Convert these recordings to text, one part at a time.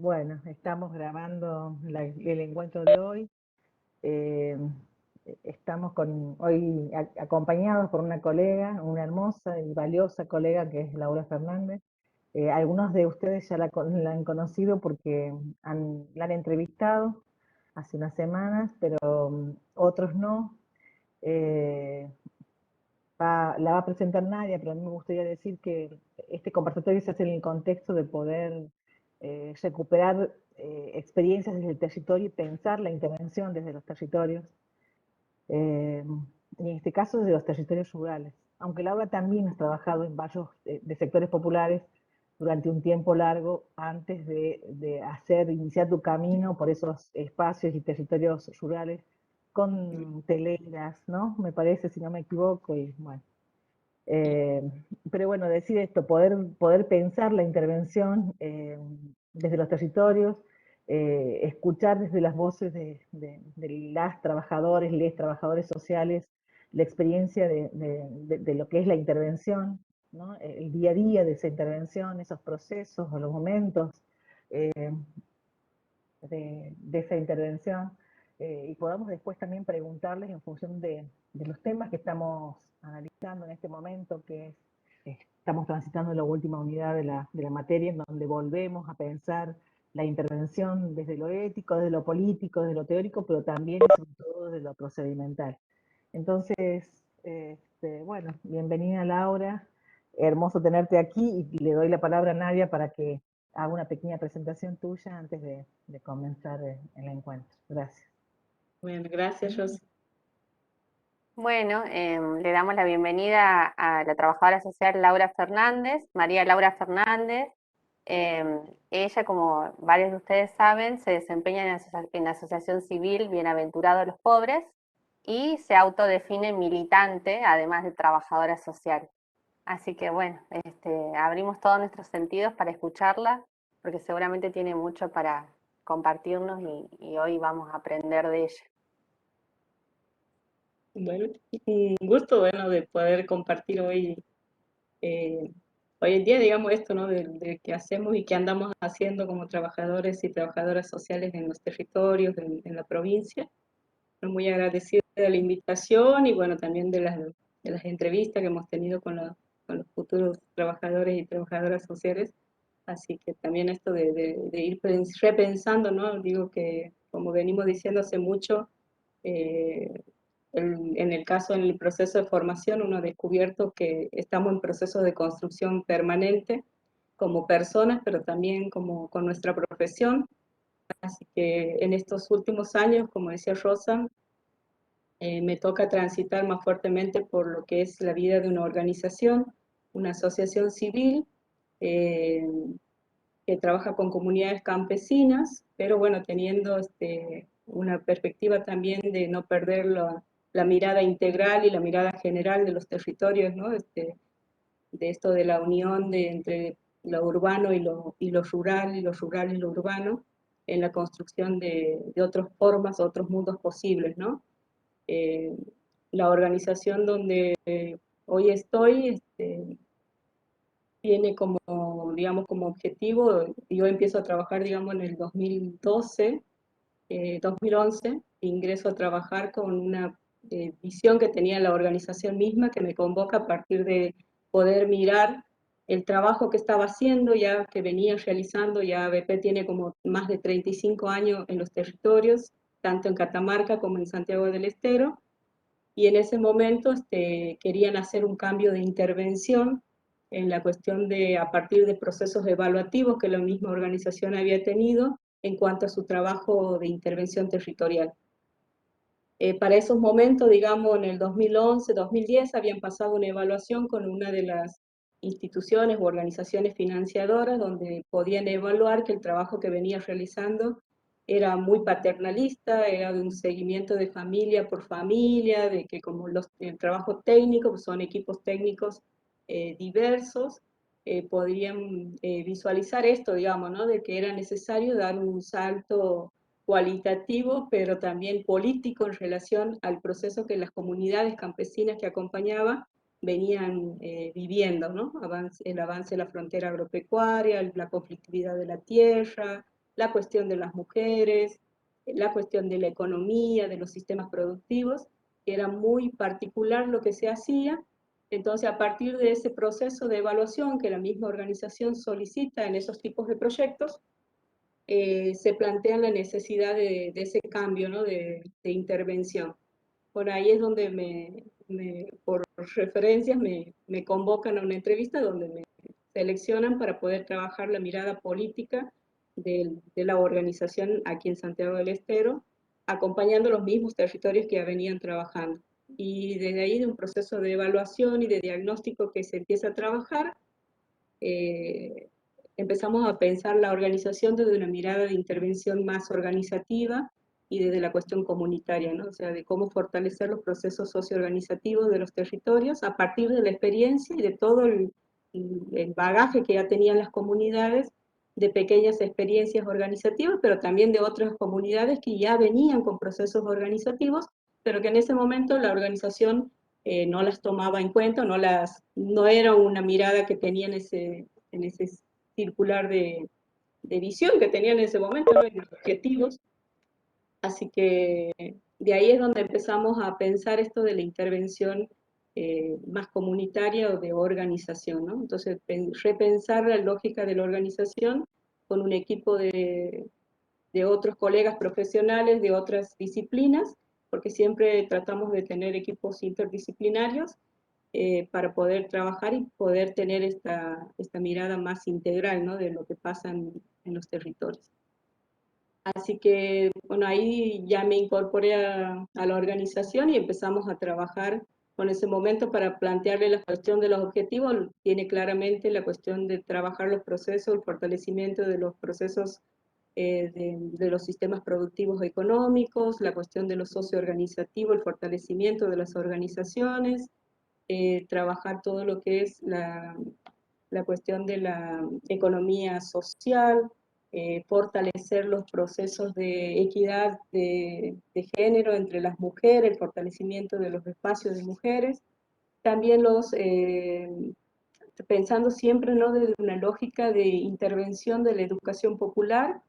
Bueno, estamos grabando el encuentro de hoy. Eh, Estamos hoy acompañados por una colega, una hermosa y valiosa colega que es Laura Fernández. Algunos de ustedes ya la han conocido porque la han entrevistado hace unas semanas, pero otros no. Eh, la va a presentar Nadia, pero a mí me gustaría decir que este conversatorio se hace en el contexto de poder recuperar experiencias desde el territorio y pensar la intervención desde los territorios, eh, y en este caso desde los territorios rurales. Aunque Laura también ha trabajado en varios de sectores populares durante un tiempo largo antes de iniciar tu camino por esos espacios y territorios rurales con teleras, ¿no? Me parece, si no me equivoco, y bueno. Eh, pero bueno, decir esto, poder pensar la intervención desde los territorios, escuchar desde las voces de las trabajadores, les trabajadores sociales, la experiencia de lo que es la intervención, ¿no? El día a día de esa intervención, esos procesos o los momentos eh, de esa intervención, y podamos después también preguntarles en función de los temas que estamos analizando en este momento, estamos transitando la última unidad de la materia, en donde volvemos a pensar la intervención desde lo ético, desde lo político, desde lo teórico, pero también y sobre todo desde lo procedimental. Entonces, bueno, bienvenida Laura, hermoso tenerte aquí y le doy la palabra a Nadia para que haga una pequeña presentación tuya antes de comenzar el encuentro. Gracias. Bueno, gracias, Rosy. Bueno, le damos la bienvenida a la trabajadora social Laura Fernández, María Laura Fernández. Ella, como varios de ustedes saben, se desempeña en la Asociación Civil Bienaventurados los Pobres y se autodefine militante, además de trabajadora social. Así que bueno, abrimos todos nuestros sentidos para escucharla, porque seguramente tiene mucho para compartirnos y hoy vamos a aprender de ella. Bueno, un gusto, bueno, de poder compartir eh, hoy en día, digamos, esto, ¿no? De qué hacemos y qué andamos haciendo como trabajadores y trabajadoras sociales en los territorios, en la provincia. Estoy muy agradecida de la invitación y, bueno, también de las entrevistas que hemos tenido con los futuros trabajadores y trabajadoras sociales. Así que también esto de ir repensando, ¿no? Digo que, como venimos diciendo hace mucho, eh, en el caso, en el proceso de formación, uno ha descubierto que estamos en proceso de construcción permanente como personas, pero también como con nuestra profesión. Así que en estos últimos años, como decía Rosa, me toca transitar más fuertemente por lo que es la vida de una organización, una asociación civil, eh, que trabaja con comunidades campesinas, pero bueno, teniendo una perspectiva también de no perder la mirada integral y la mirada general de los territorios, ¿no? De esto de la unión entre lo urbano y lo rural, y lo rural y lo urbano, en la construcción de otras formas, otros mundos posibles, ¿no? Eh, la organización donde hoy estoy, tiene como, digamos, como objetivo, yo empiezo a trabajar, digamos, en el 2012, 2011, ingreso a trabajar con una visión que tenía la organización misma, que me convoca a partir de poder mirar el trabajo que estaba haciendo, ya que venía realizando, ya BP tiene como más de 35 años en los territorios, tanto en Catamarca como en Santiago del Estero, y en ese momento querían hacer un cambio de intervención en la cuestión de, a partir de procesos evaluativos que la misma organización había tenido en cuanto a su trabajo de intervención territorial. Para esos momentos, digamos, en el 2011, 2010, habían pasado una evaluación con una de las instituciones u organizaciones financiadoras donde podían evaluar que el trabajo que venía realizando era muy paternalista, era de un seguimiento de familia por familia, de que como el trabajo técnico, pues son equipos técnicos diversos, podrían visualizar esto, digamos, ¿no? De que era necesario dar un salto cualitativo, pero también político en relación al proceso que las comunidades campesinas que acompañaba venían viviendo, ¿no? El avance de la frontera agropecuaria, la conflictividad de la tierra, la cuestión de las mujeres, la cuestión de la economía, de los sistemas productivos, que era muy particular lo que se hacía. Entonces, a partir de ese proceso de evaluación que la misma organización solicita en esos tipos de proyectos, se plantea la necesidad de ese cambio, ¿no? de intervención. Por ahí es donde por referencias me convocan a una entrevista donde me seleccionan para poder trabajar la mirada política de la organización aquí en Santiago del Estero, acompañando los mismos territorios que ya venían trabajando. Y desde ahí, de un proceso de evaluación y de diagnóstico que se empieza a trabajar, eh, empezamos a pensar la organización desde una mirada de intervención más organizativa y desde la cuestión comunitaria, ¿no? O sea, de cómo fortalecer los procesos socioorganizativos de los territorios a partir de la experiencia y de todo el bagaje que ya tenían las comunidades, de pequeñas experiencias organizativas, pero también de otras comunidades que ya venían con procesos organizativos, pero que en ese momento la organización no las tomaba en cuenta, no era una mirada que tenía en ese circular de visión que tenían en ese momento, ¿no? En los objetivos. Así que de ahí es donde empezamos a pensar esto de la intervención más comunitaria o de organización, ¿no? Entonces, repensar la lógica de la organización con un equipo de otros colegas profesionales de otras disciplinas, porque siempre tratamos de tener equipos interdisciplinarios para poder trabajar y poder tener esta mirada más integral, ¿no? de lo que pasa en los territorios. Así que, bueno, ahí ya me incorporé a la organización y empezamos a trabajar con ese momento para plantearle la cuestión de los objetivos. Tiene claramente la cuestión de trabajar los procesos, el fortalecimiento de los procesos de los sistemas productivos económicos, la cuestión de lo socioorganizativo, el fortalecimiento de las organizaciones, trabajar todo lo que es la cuestión de la economía social, fortalecer los procesos de equidad de género entre las mujeres, el fortalecimiento de los espacios de mujeres, también pensando siempre, ¿no? desde una lógica de intervención de la educación popular,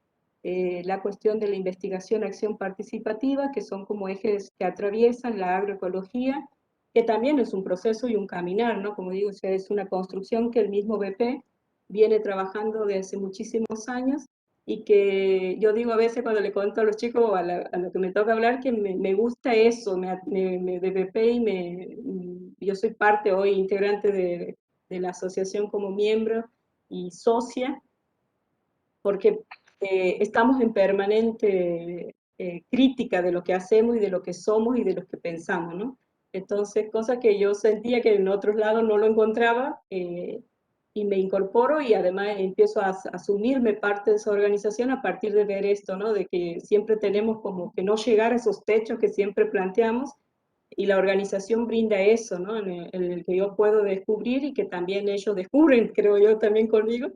la cuestión de la investigación, acción participativa, que son como ejes que atraviesan la agroecología, que también es un proceso y un caminar, ¿no? Como digo, o sea, es una construcción que el mismo BP viene trabajando desde hace muchísimos años y que yo digo a veces cuando le cuento a los chicos a lo que me toca hablar que me gusta eso de BP yo soy parte hoy integrante de la asociación como miembro y socia, porque estamos en permanente crítica de lo que hacemos y de lo que somos y de lo que pensamos, ¿no? Entonces, cosa que yo sentía que en otros lados no lo encontraba, y me incorporo y además empiezo a asumirme parte de esa organización a partir de ver esto, ¿no? De que siempre tenemos como que no llegar a esos techos que siempre planteamos, y la organización brinda eso, ¿no? En el que yo puedo descubrir y que también ellos descubren, creo yo también conmigo,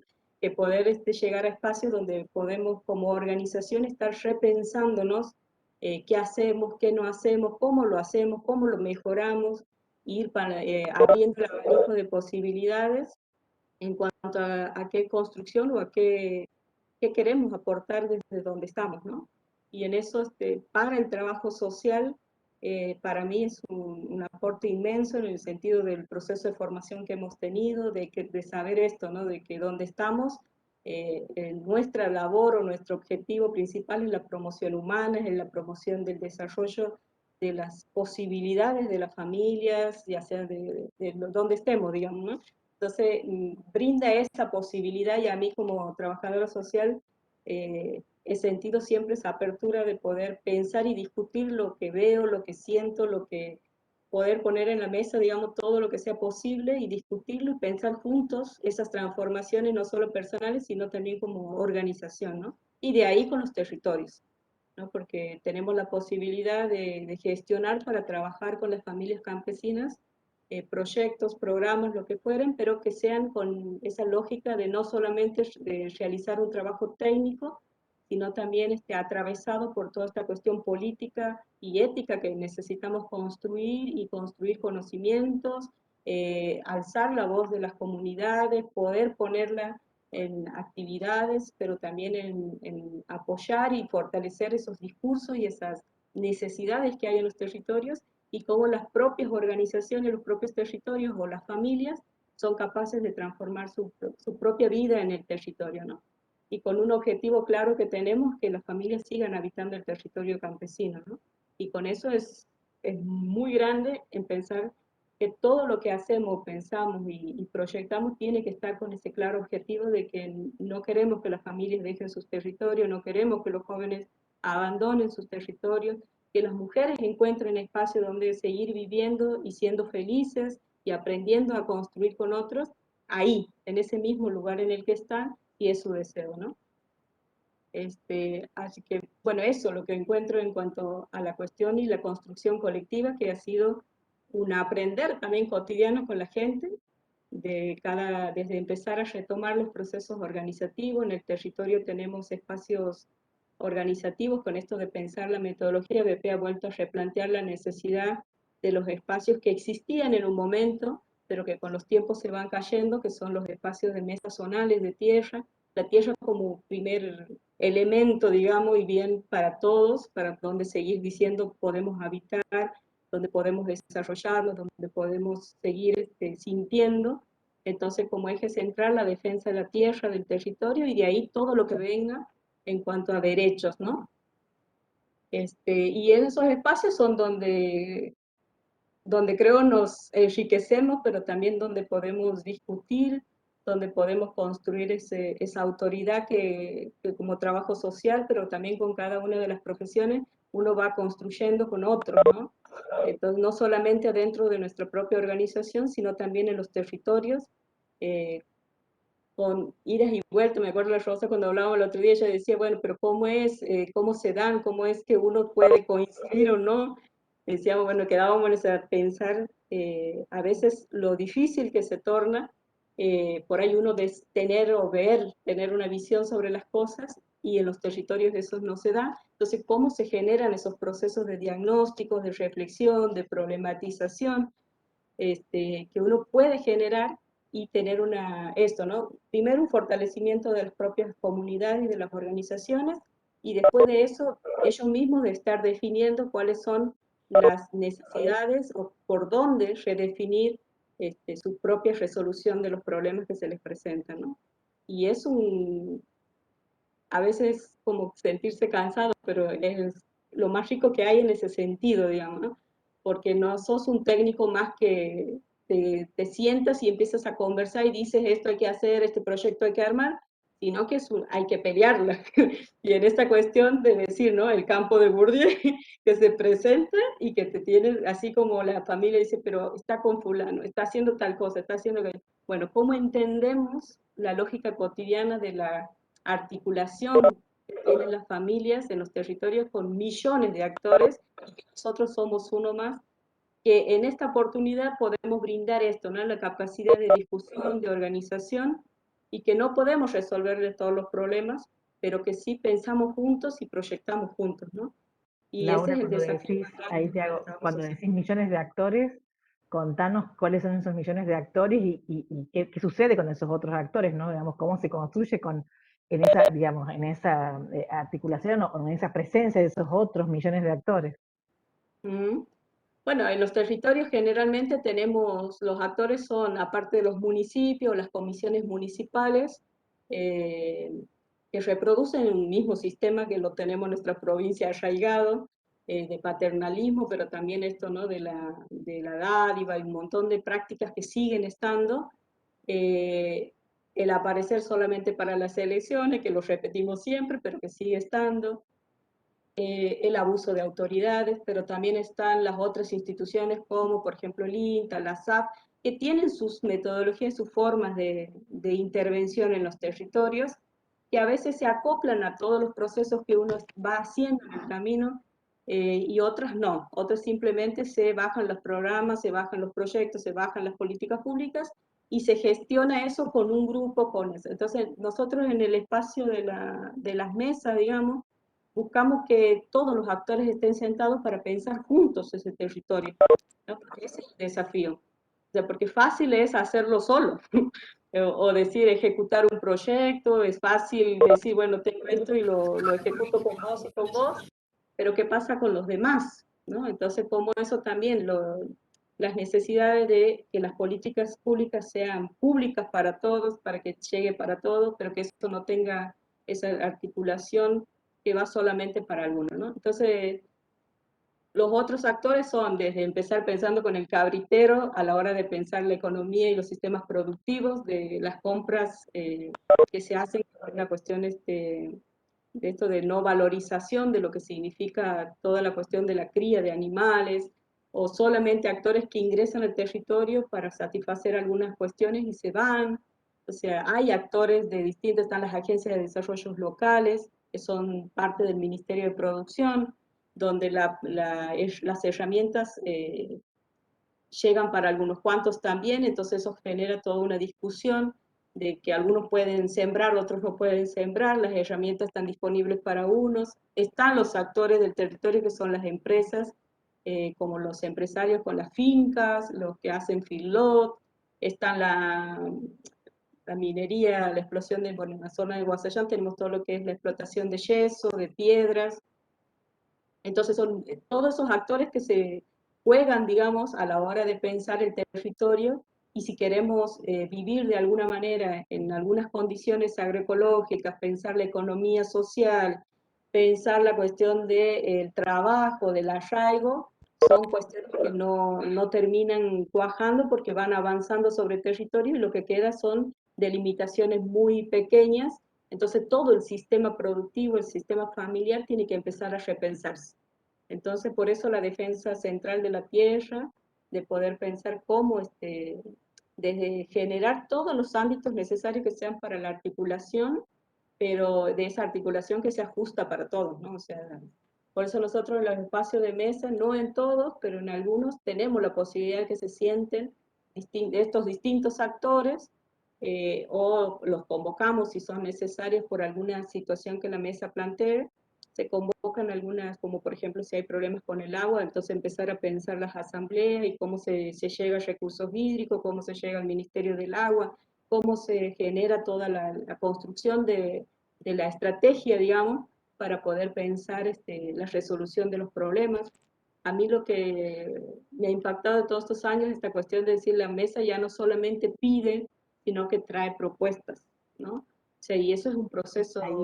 que poder llegar a espacios donde podemos como organización estar repensándonos qué hacemos, qué no hacemos, cómo lo mejoramos, ir abriendo el abanico de posibilidades en cuanto a qué construcción o a qué queremos aportar desde donde estamos, ¿no? Y en eso, para el trabajo social, para mí es un aporte inmenso en el sentido del proceso de formación que hemos tenido, de saber esto, ¿no? De que donde estamos, nuestra labor o nuestro objetivo principal es la promoción humana, es la promoción del desarrollo de las posibilidades de las familias, ya sea de donde estemos, digamos, ¿no? Entonces, brinda esa posibilidad y a mí como trabajadora social he sentido siempre esa apertura de poder pensar y discutir lo que veo, lo que siento, lo que poder poner en la mesa, digamos, todo lo que sea posible y discutirlo y pensar juntos esas transformaciones, no solo personales, sino también como organización, ¿no? Y de ahí con los territorios, ¿no? Porque tenemos la posibilidad de gestionar para trabajar con las familias campesinas proyectos, programas, lo que fueren, pero que sean con esa lógica de no solamente de realizar un trabajo técnico, sino también atravesado por toda esta cuestión política y ética que necesitamos construir y construir conocimientos, alzar la voz de las comunidades, poder ponerla en actividades, pero también en apoyar y fortalecer esos discursos y esas necesidades que hay en los territorios, y cómo las propias organizaciones, los propios territorios o las familias son capaces de transformar su propia vida en el territorio, ¿no? Y con un objetivo claro que tenemos, que las familias sigan habitando el territorio campesino, ¿no? Y con eso es muy grande en pensar que todo lo que hacemos, pensamos y proyectamos tiene que estar con ese claro objetivo de que no queremos que las familias dejen sus territorios, no queremos que los jóvenes abandonen sus territorios, que las mujeres encuentren espacio donde seguir viviendo y siendo felices y aprendiendo a construir con otros, ahí, en ese mismo lugar en el que están, y es su deseo, ¿no? Así que, bueno, eso lo que encuentro en cuanto a la cuestión y la construcción colectiva, que ha sido un aprender también cotidiano con la gente, desde empezar a retomar los procesos organizativos. En el territorio tenemos espacios organizativos, con esto de pensar la metodología, BP ha vuelto a replantear la necesidad de los espacios que existían en un momento, pero que con los tiempos se van cayendo, que son los espacios de mesas zonales de tierra, la tierra como primer elemento, digamos, y bien para todos, para donde seguir diciendo podemos habitar, donde podemos desarrollarnos, donde podemos seguir sintiendo. Entonces, como eje central, la defensa de la tierra, del territorio, y de ahí todo lo que venga en cuanto a derechos, ¿no? Y en esos espacios son donde creo nos enriquecemos, pero también donde podemos discutir, donde podemos construir esa autoridad que como trabajo social, pero también con cada una de las profesiones, uno va construyendo con otros, ¿no? Entonces, no solamente adentro de nuestra propia organización, sino también en los territorios, eh, con idas y vueltas. Me acuerdo de Rosa cuando hablábamos el otro día, ella decía, bueno, pero ¿cómo es, cómo se dan, cómo es que uno puede coincidir o no? Decíamos, bueno, quedábamos a pensar a veces lo difícil que se torna por ahí uno de tener o ver, tener una visión sobre las cosas, y en los territorios eso no se da. Entonces, ¿cómo se generan esos procesos de diagnósticos, de reflexión, de problematización, que uno puede generar y tener esto, ¿no? Primero un fortalecimiento de las propias comunidades y de las organizaciones, y después de eso, ellos mismos de estar definiendo cuáles son las necesidades o por dónde redefinir su propia resolución de los problemas que se les presentan, ¿no? Y es a veces como sentirse cansado, pero es lo más rico que hay en ese sentido, digamos, ¿no? Porque no sos un técnico más que te sientas y empiezas a conversar y dices esto hay que hacer, este proyecto hay que armar, sino que hay que pelearla. Y en esta cuestión de decir, ¿no? El campo de Bourdieu, que se presenta y que te tiene, así como la familia dice, pero está con fulano, está haciendo tal cosa, está haciendo... Bueno, ¿cómo entendemos la lógica cotidiana de la articulación que tienen las familias en los territorios con millones de actores, y que nosotros somos uno más, que en esta oportunidad podemos brindar esto, ¿no? La capacidad de discusión, de organización, y que no podemos resolverle todos los problemas, pero que sí pensamos juntos y proyectamos juntos, ¿no? Y ese Laura, es el cuando desafío decís, más grande ahí te del hago, trabajo cuando social. decís millones de actores, contanos cuáles son esos millones de actores y qué sucede con esos otros actores, ¿no? Digamos, cómo se construye en esa, digamos, en esa articulación o en esa presencia de esos otros millones de actores. Bueno, en los territorios generalmente tenemos, los actores son, aparte de los municipios, las comisiones municipales, eh, que reproducen un mismo sistema que lo tenemos en nuestra provincia arraigado, de paternalismo, pero también esto, ¿no? De la dádiva y un montón de prácticas que siguen estando. eh, el aparecer solamente para las elecciones, que lo repetimos siempre, pero que sigue estando, el abuso de autoridades, pero también están las otras instituciones como por ejemplo el INTA, la SAP, que tienen sus metodologías, sus formas de intervención en los territorios, que a veces se acoplan a todos los procesos que uno va haciendo en el camino, y otras no, otras simplemente se bajan los programas, se bajan los proyectos, se bajan las políticas públicas, y se gestiona eso con un grupo, con eso. Entonces nosotros en el espacio de las mesas, digamos, buscamos que todos los actores estén sentados para pensar juntos ese territorio, ¿no? Porque ese es el desafío. O sea, porque fácil es hacerlo solo. o decir ejecutar un proyecto, es fácil decir, bueno, tengo esto y lo ejecuto con vos y con vos, pero ¿qué pasa con los demás? ¿No? Entonces, como eso también, las necesidades de que las políticas públicas sean públicas para todos, para que llegue para todos, pero que eso no tenga esa articulación que va solamente para algunos, ¿no? Entonces, los otros actores son desde empezar pensando con el cabritero a la hora de pensar la economía y los sistemas productivos, de las compras que se hacen, una cuestión de esto de no valorización de lo que significa toda la cuestión de la cría de animales, o solamente actores que ingresan al territorio para satisfacer algunas cuestiones y se van. O sea, hay actores de distintos, están las agencias de desarrollos locales, que son parte del Ministerio de Producción, donde las herramientas llegan para algunos cuantos también, entonces eso genera toda una discusión de que algunos pueden sembrar, otros no pueden sembrar, las herramientas están disponibles para unos, están los actores del territorio que son las empresas, como los empresarios con las fincas, los que hacen feedlot, están la minería, la explosión de, bueno, en la zona de Guasayán tenemos todo lo que es la explotación de yeso, de piedras, entonces son todos esos actores que se juegan, digamos, a la hora de pensar el territorio y si queremos vivir de alguna manera en algunas condiciones agroecológicas, pensar la economía social, pensar la cuestión del trabajo, del arraigo, son cuestiones que no terminan cuajando porque van avanzando sobre el territorio y lo que queda son delimitaciones muy pequeñas. Entonces todo el sistema productivo, el sistema familiar tiene que empezar a repensarse. Entonces por eso la defensa central de la tierra, de poder pensar cómo desde generar todos los ámbitos necesarios que sean para la articulación, pero de esa articulación que se ajusta para todos, ¿no? O sea, por eso nosotros en los espacios de mesa, no en todos, pero en algunos tenemos la posibilidad de que se sienten estos distintos actores o los convocamos si son necesarios por alguna situación que la mesa plantee, se convocan algunas, como por ejemplo si hay problemas con el agua, entonces empezar a pensar las asambleas y cómo se llega a recursos hídricos, cómo se llega al Ministerio del Agua, cómo se genera toda la construcción de la estrategia, digamos, para poder pensar la resolución de los problemas. A mí lo que me ha impactado de todos estos años es esta cuestión de decir la mesa ya no solamente pide, sino que trae propuestas, ¿no? O sea, y eso es un proceso. Ahí,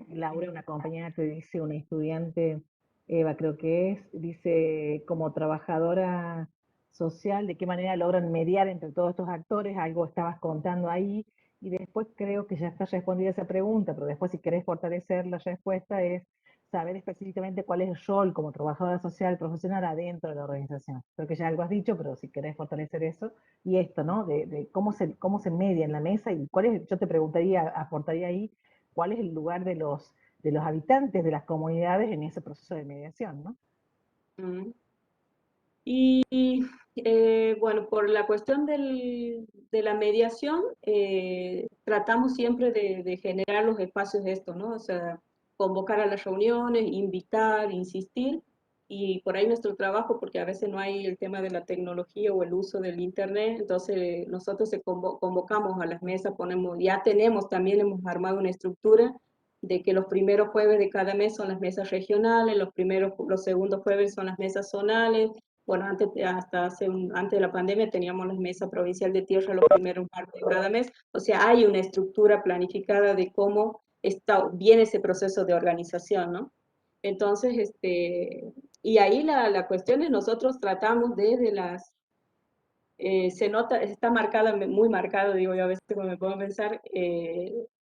Laura, una compañera te dice, una estudiante, Eva creo que es, dice, como trabajadora social, ¿de qué manera logran mediar entre todos estos actores? Algo estabas contando ahí, y después creo que ya está respondida esa pregunta, pero después si querés fortalecer la respuesta es saber específicamente cuál es el rol como trabajadora social profesional adentro de la organización. Creo que ya algo has dicho, pero si querés fortalecer eso, y esto, ¿no? De cómo se media en la mesa y cuál es, yo te preguntaría, aportaría ahí, cuál es el lugar de los habitantes de las comunidades en ese proceso de mediación, ¿no? Mm. Y bueno, por la cuestión de la mediación, tratamos siempre de generar los espacios de esto, ¿no? O sea, convocar a las reuniones, invitar, insistir, y por ahí nuestro trabajo, porque a veces no hay el tema de la tecnología o el uso del Internet, entonces nosotros convocamos a las mesas, ya tenemos, también hemos armado una estructura de que los primeros jueves de cada mes son las mesas regionales, los segundos jueves son las mesas zonales, bueno, antes de la pandemia teníamos la mesa provincial de tierra los primeros martes de cada mes, o sea, hay una estructura planificada de cómo viene ese proceso de organización, ¿no? Entonces, y ahí la cuestión es nosotros tratamos desde se nota, está marcada, muy marcado, digo yo a veces cuando me pongo a pensar,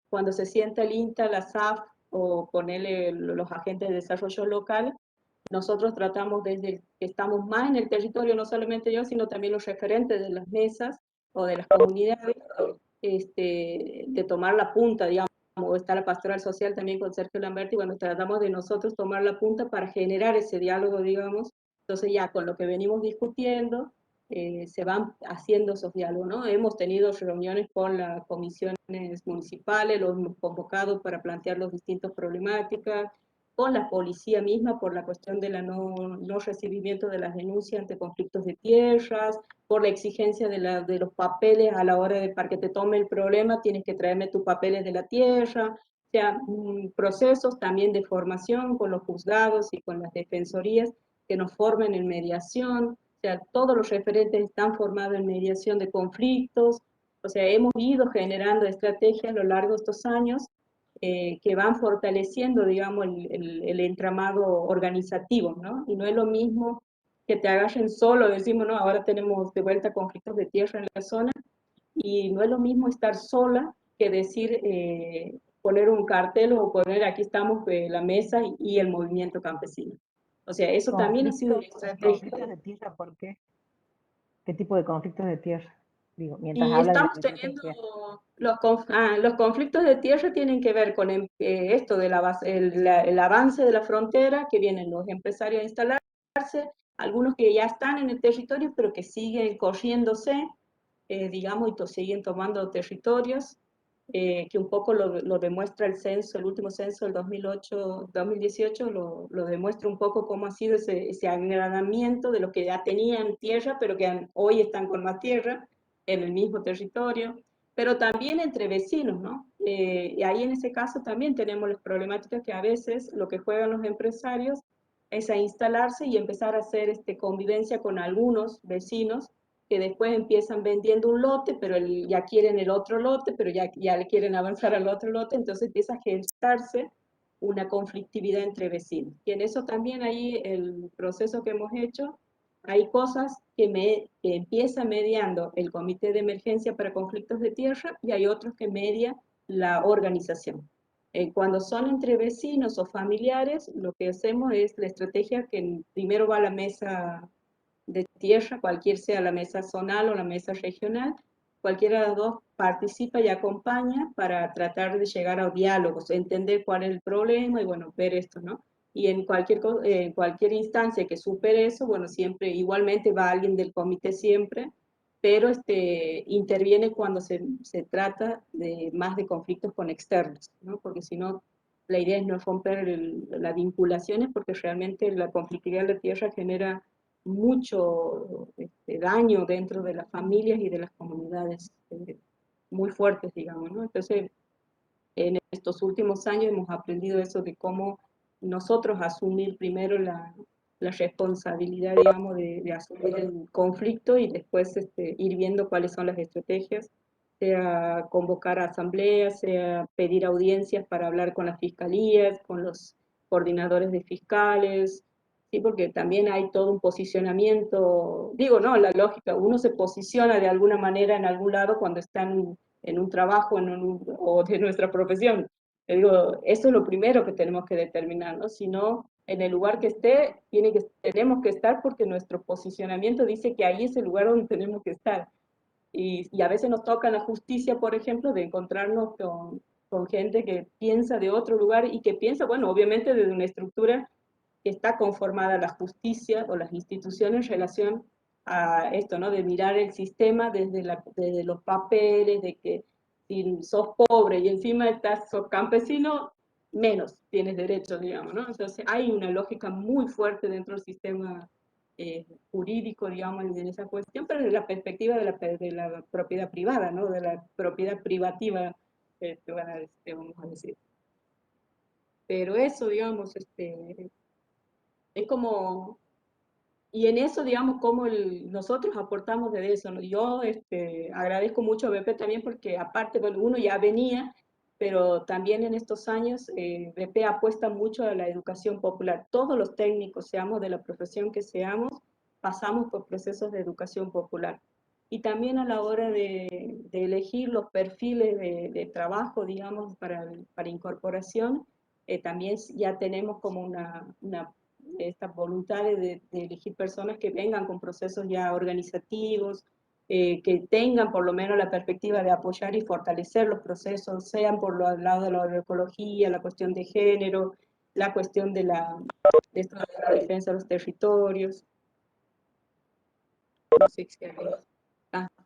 cuando se sienta el INTA, la SAF o ponerle los agentes de desarrollo local, nosotros tratamos desde que estamos más en el territorio, no solamente yo, sino también los referentes de las mesas o de las comunidades, de tomar la punta, digamos, o está la pastoral social también con Sergio Lamberti, cuando tratamos de nosotros tomar la punta para generar ese diálogo, digamos, entonces ya con lo que venimos discutiendo, se van haciendo esos diálogos, ¿no? Hemos tenido reuniones con las comisiones municipales, los hemos convocado para plantear las distintas problemáticas, con la policía misma por la cuestión de la no recibimiento de las denuncias ante conflictos de tierras, por la exigencia de los papeles a la hora de, para que te tome el problema, tienes que traerme tus papeles de la tierra, o sea, procesos también de formación con los juzgados y con las defensorías que nos formen en mediación, o sea, todos los referentes están formados en mediación de conflictos, o sea, hemos ido generando estrategias a lo largo de estos años que van fortaleciendo, digamos, el entramado organizativo, ¿no? Y no es lo mismo que te agarren solo, decimos, no, ahora tenemos de vuelta conflictos de tierra en la zona, y no es lo mismo estar sola que decir, poner un cartel o poner aquí estamos la mesa y el movimiento campesino. O sea, eso también ha sido una Conflictos estrategia. de tierra, ¿por qué? ¿Qué tipo de conflictos de tierra? Digo, mientras Y hablas de estamos la teniendo estrategia. los conflictos de tierra tienen que ver con esto de el avance de la frontera, que vienen los empresarios a instalarse, algunos que ya están en el territorio, pero que siguen corriéndose, digamos, y siguen tomando territorios, que un poco lo demuestra el censo, el último censo del 2018, lo demuestra un poco cómo ha sido ese agranamiento de los que ya tenían tierra, pero que hoy están con más tierra en el mismo territorio, pero también entre vecinos, ¿no? Y ahí en ese caso también tenemos las problemáticas que a veces lo que juegan los empresarios es a instalarse y empezar a hacer convivencia con algunos vecinos que después empiezan vendiendo un lote, pero ya quieren el otro lote, pero ya le quieren avanzar al otro lote, entonces empieza a gestarse una conflictividad entre vecinos. Y en eso también ahí el proceso que hemos hecho, hay cosas que empieza mediando el Comité de Emergencia para Conflictos de Tierra y hay otros que media la organización. Cuando son entre vecinos o familiares, lo que hacemos es la estrategia que primero va a la mesa de tierra, cualquier sea la mesa zonal o la mesa regional, cualquiera de las dos participa y acompaña para tratar de llegar a diálogos, entender cuál es el problema y bueno, ver esto, ¿no? Y en cualquier instancia que supere eso, bueno, siempre igualmente va alguien del comité siempre, pero interviene cuando se trata de más de conflictos con externos, ¿no? Porque si no, la idea es no romper las vinculaciones porque realmente la conflictividad de la tierra genera mucho daño dentro de las familias y de las comunidades muy fuertes, digamos, ¿no? Entonces, en estos últimos años hemos aprendido eso de cómo nosotros asumir primero la responsabilidad, digamos, de asumir el conflicto y después ir viendo cuáles son las estrategias, sea convocar a asambleas, sea pedir audiencias para hablar con las fiscalías, con los coordinadores de fiscales, ¿sí? Porque también hay todo un posicionamiento, digo, ¿no? La lógica, uno se posiciona de alguna manera en algún lado cuando está en un trabajo o de nuestra profesión. Te digo, eso es lo primero que tenemos que determinar, ¿no? Si no, en el lugar que esté, tenemos que estar porque nuestro posicionamiento dice que ahí es el lugar donde tenemos que estar. Y a veces nos toca en la justicia, por ejemplo, de encontrarnos con gente que piensa de otro lugar y que piensa, bueno, obviamente desde una estructura que está conformada la justicia o las instituciones en relación a esto, ¿no? De mirar el sistema desde los papeles, de que si sos pobre y encima sos campesino, menos tienes derechos, digamos, ¿no? Entonces hay una lógica muy fuerte dentro del sistema jurídico, digamos, en esa cuestión, pero desde la perspectiva de la propiedad privada, ¿no? De la propiedad privativa, vamos a decir. Pero eso, digamos, es como, y en eso, digamos, como nosotros aportamos de eso, ¿no? Yo agradezco mucho a BP también porque aparte, bueno, uno ya venía, pero también en estos años BP apuesta mucho a la educación popular. Todos los técnicos, seamos de la profesión que seamos, pasamos por procesos de educación popular. Y también a la hora de elegir los perfiles de trabajo, digamos, para incorporación, también ya tenemos como una esta voluntad de elegir personas que vengan con procesos ya organizativos, que tengan por lo menos la perspectiva de apoyar y fortalecer los procesos, sean por el lado de la agroecología, la cuestión de género, la cuestión de la defensa de los territorios. No sé si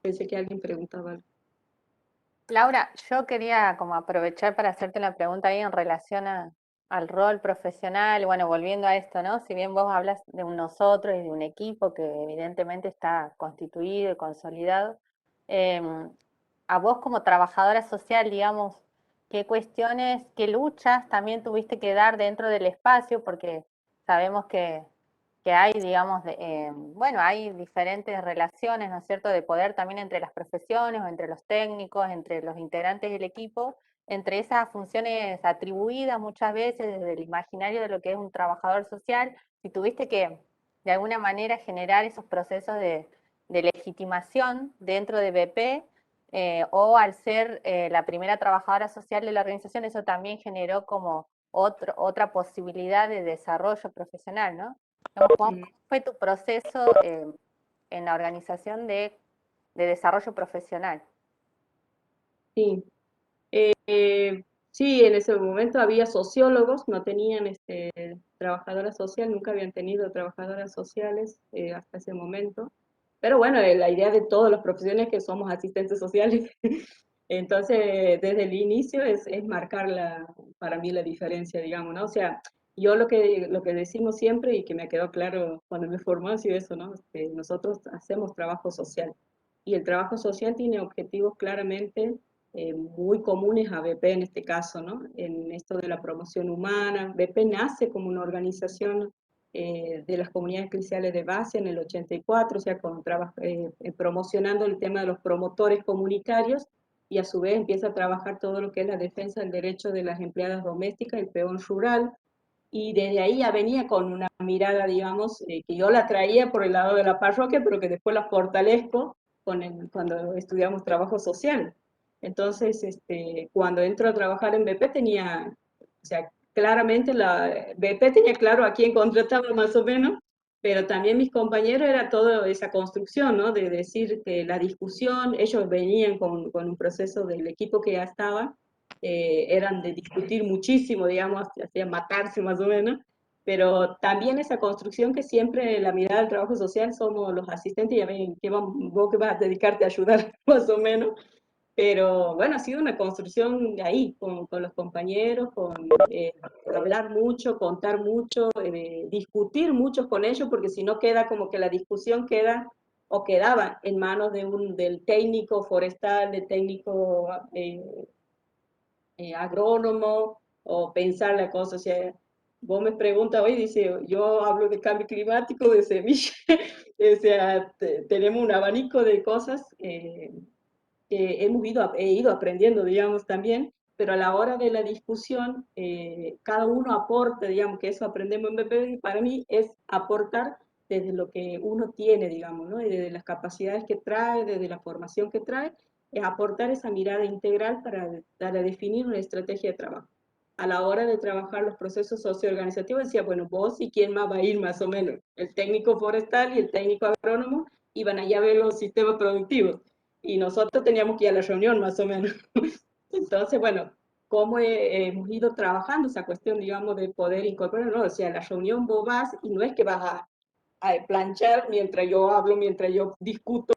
pensé que alguien preguntaba algo. Laura, yo quería como aprovechar para hacerte una pregunta ahí en relación a al rol profesional, bueno, volviendo a esto, ¿no? Si bien vos hablas de un nosotros y de un equipo que evidentemente está constituido y consolidado, a vos como trabajadora social, digamos, ¿qué cuestiones, qué luchas también tuviste que dar dentro del espacio? Porque sabemos que hay, digamos, bueno, hay diferentes relaciones, ¿no es cierto?, de poder también entre las profesiones o entre los técnicos, entre los integrantes del equipo, entre esas funciones atribuidas muchas veces desde el imaginario de lo que es un trabajador social, si tuviste que de alguna manera generar esos procesos de legitimación dentro de BP, o al ser la primera trabajadora social de la organización, eso también generó como otra posibilidad de desarrollo profesional, ¿no? ¿Cómo fue tu proceso en la organización de desarrollo profesional? Sí, sí, en ese momento había sociólogos, no tenían trabajadora social, nunca habían tenido trabajadoras sociales hasta ese momento. Pero bueno, la idea de todas las profesiones que somos asistentes sociales, entonces desde el inicio es marcar para mí la diferencia, digamos, ¿no? O sea, yo lo que decimos siempre y que me quedó claro cuando me formé ha sido eso, ¿no? Nosotros hacemos trabajo social y el trabajo social tiene objetivos claramente muy comunes a BP en este caso, ¿no? En esto de la promoción humana. BP nace como una organización de las comunidades cristianas de base en el 84, o sea, promocionando el tema de los promotores comunitarios y a su vez empieza a trabajar todo lo que es la defensa del derecho de las empleadas domésticas, el peón rural, y desde ahí ya venía con una mirada, digamos, que yo la traía por el lado de la parroquia, pero que después la fortalezco cuando estudiamos trabajo social. Entonces, cuando entro a trabajar en BP tenía, o sea, claramente BP tenía claro a quién contrataba más o menos, pero también mis compañeros era toda esa construcción, ¿no? De decir que la discusión, ellos venían con un proceso del equipo que ya estaba, eran de discutir muchísimo, digamos, hacían matarse más o menos, pero también esa construcción que siempre la mirada del trabajo social somos los asistentes, ya ven, vos que vas a dedicarte a ayudar más o menos, pero bueno, ha sido una construcción de ahí, con los compañeros, con hablar mucho, contar mucho, discutir mucho con ellos, porque si no queda como que la discusión queda o quedaba en manos del técnico forestal, del técnico agrónomo o pensar la cosa. O sea, vos me preguntas hoy, dice, yo hablo de cambio climático, de semilla, o sea, tenemos un abanico de cosas que he ido aprendiendo, digamos, también, pero a la hora de la discusión, cada uno aporta, digamos, que eso aprendemos en BP, y para mí es aportar desde lo que uno tiene, digamos, ¿no? Y desde las capacidades que trae, desde la formación que trae, es aportar esa mirada integral para definir una estrategia de trabajo. A la hora de trabajar los procesos socioorganizativos, decía, bueno, vos y quién más va a ir más o menos, el técnico forestal y el técnico agrónomo iban allá a ver los sistemas productivos y nosotros teníamos que ir a la reunión más o menos. Entonces, bueno, cómo hemos ido trabajando esa cuestión, digamos, de poder incorporar, no, o sea, a la reunión vos vas y no es que vas a planchar mientras yo hablo, mientras yo discuto,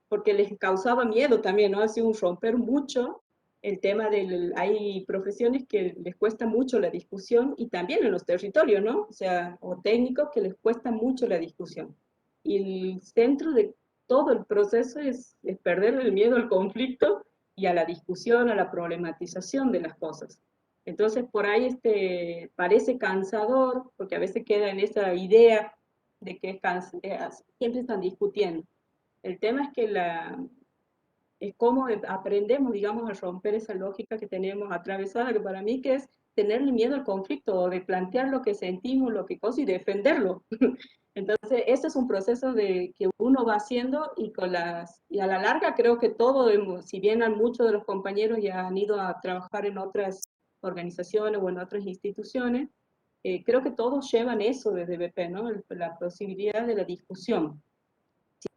porque les causaba miedo también, ¿no? Ha sido un romper mucho el tema hay profesiones que les cuesta mucho la discusión y también en los territorios, ¿no? O sea, o técnicos que les cuesta mucho la discusión. Y el centro de todo el proceso es perder el miedo al conflicto y a la discusión, a la problematización de las cosas. Entonces, por ahí parece cansador, porque a veces queda en esa idea de que siempre están discutiendo. El tema es que es cómo aprendemos, digamos, a romper esa lógica que tenemos atravesada, que para mí que es tenerle miedo al conflicto, o de plantear lo que sentimos, lo que cosa, y defenderlo. Entonces, este es un proceso que uno va haciendo y a la larga creo que todo, si bien muchos de los compañeros ya han ido a trabajar en otras organizaciones o en otras instituciones, creo que todos llevan eso desde BP, ¿no? La posibilidad de la discusión.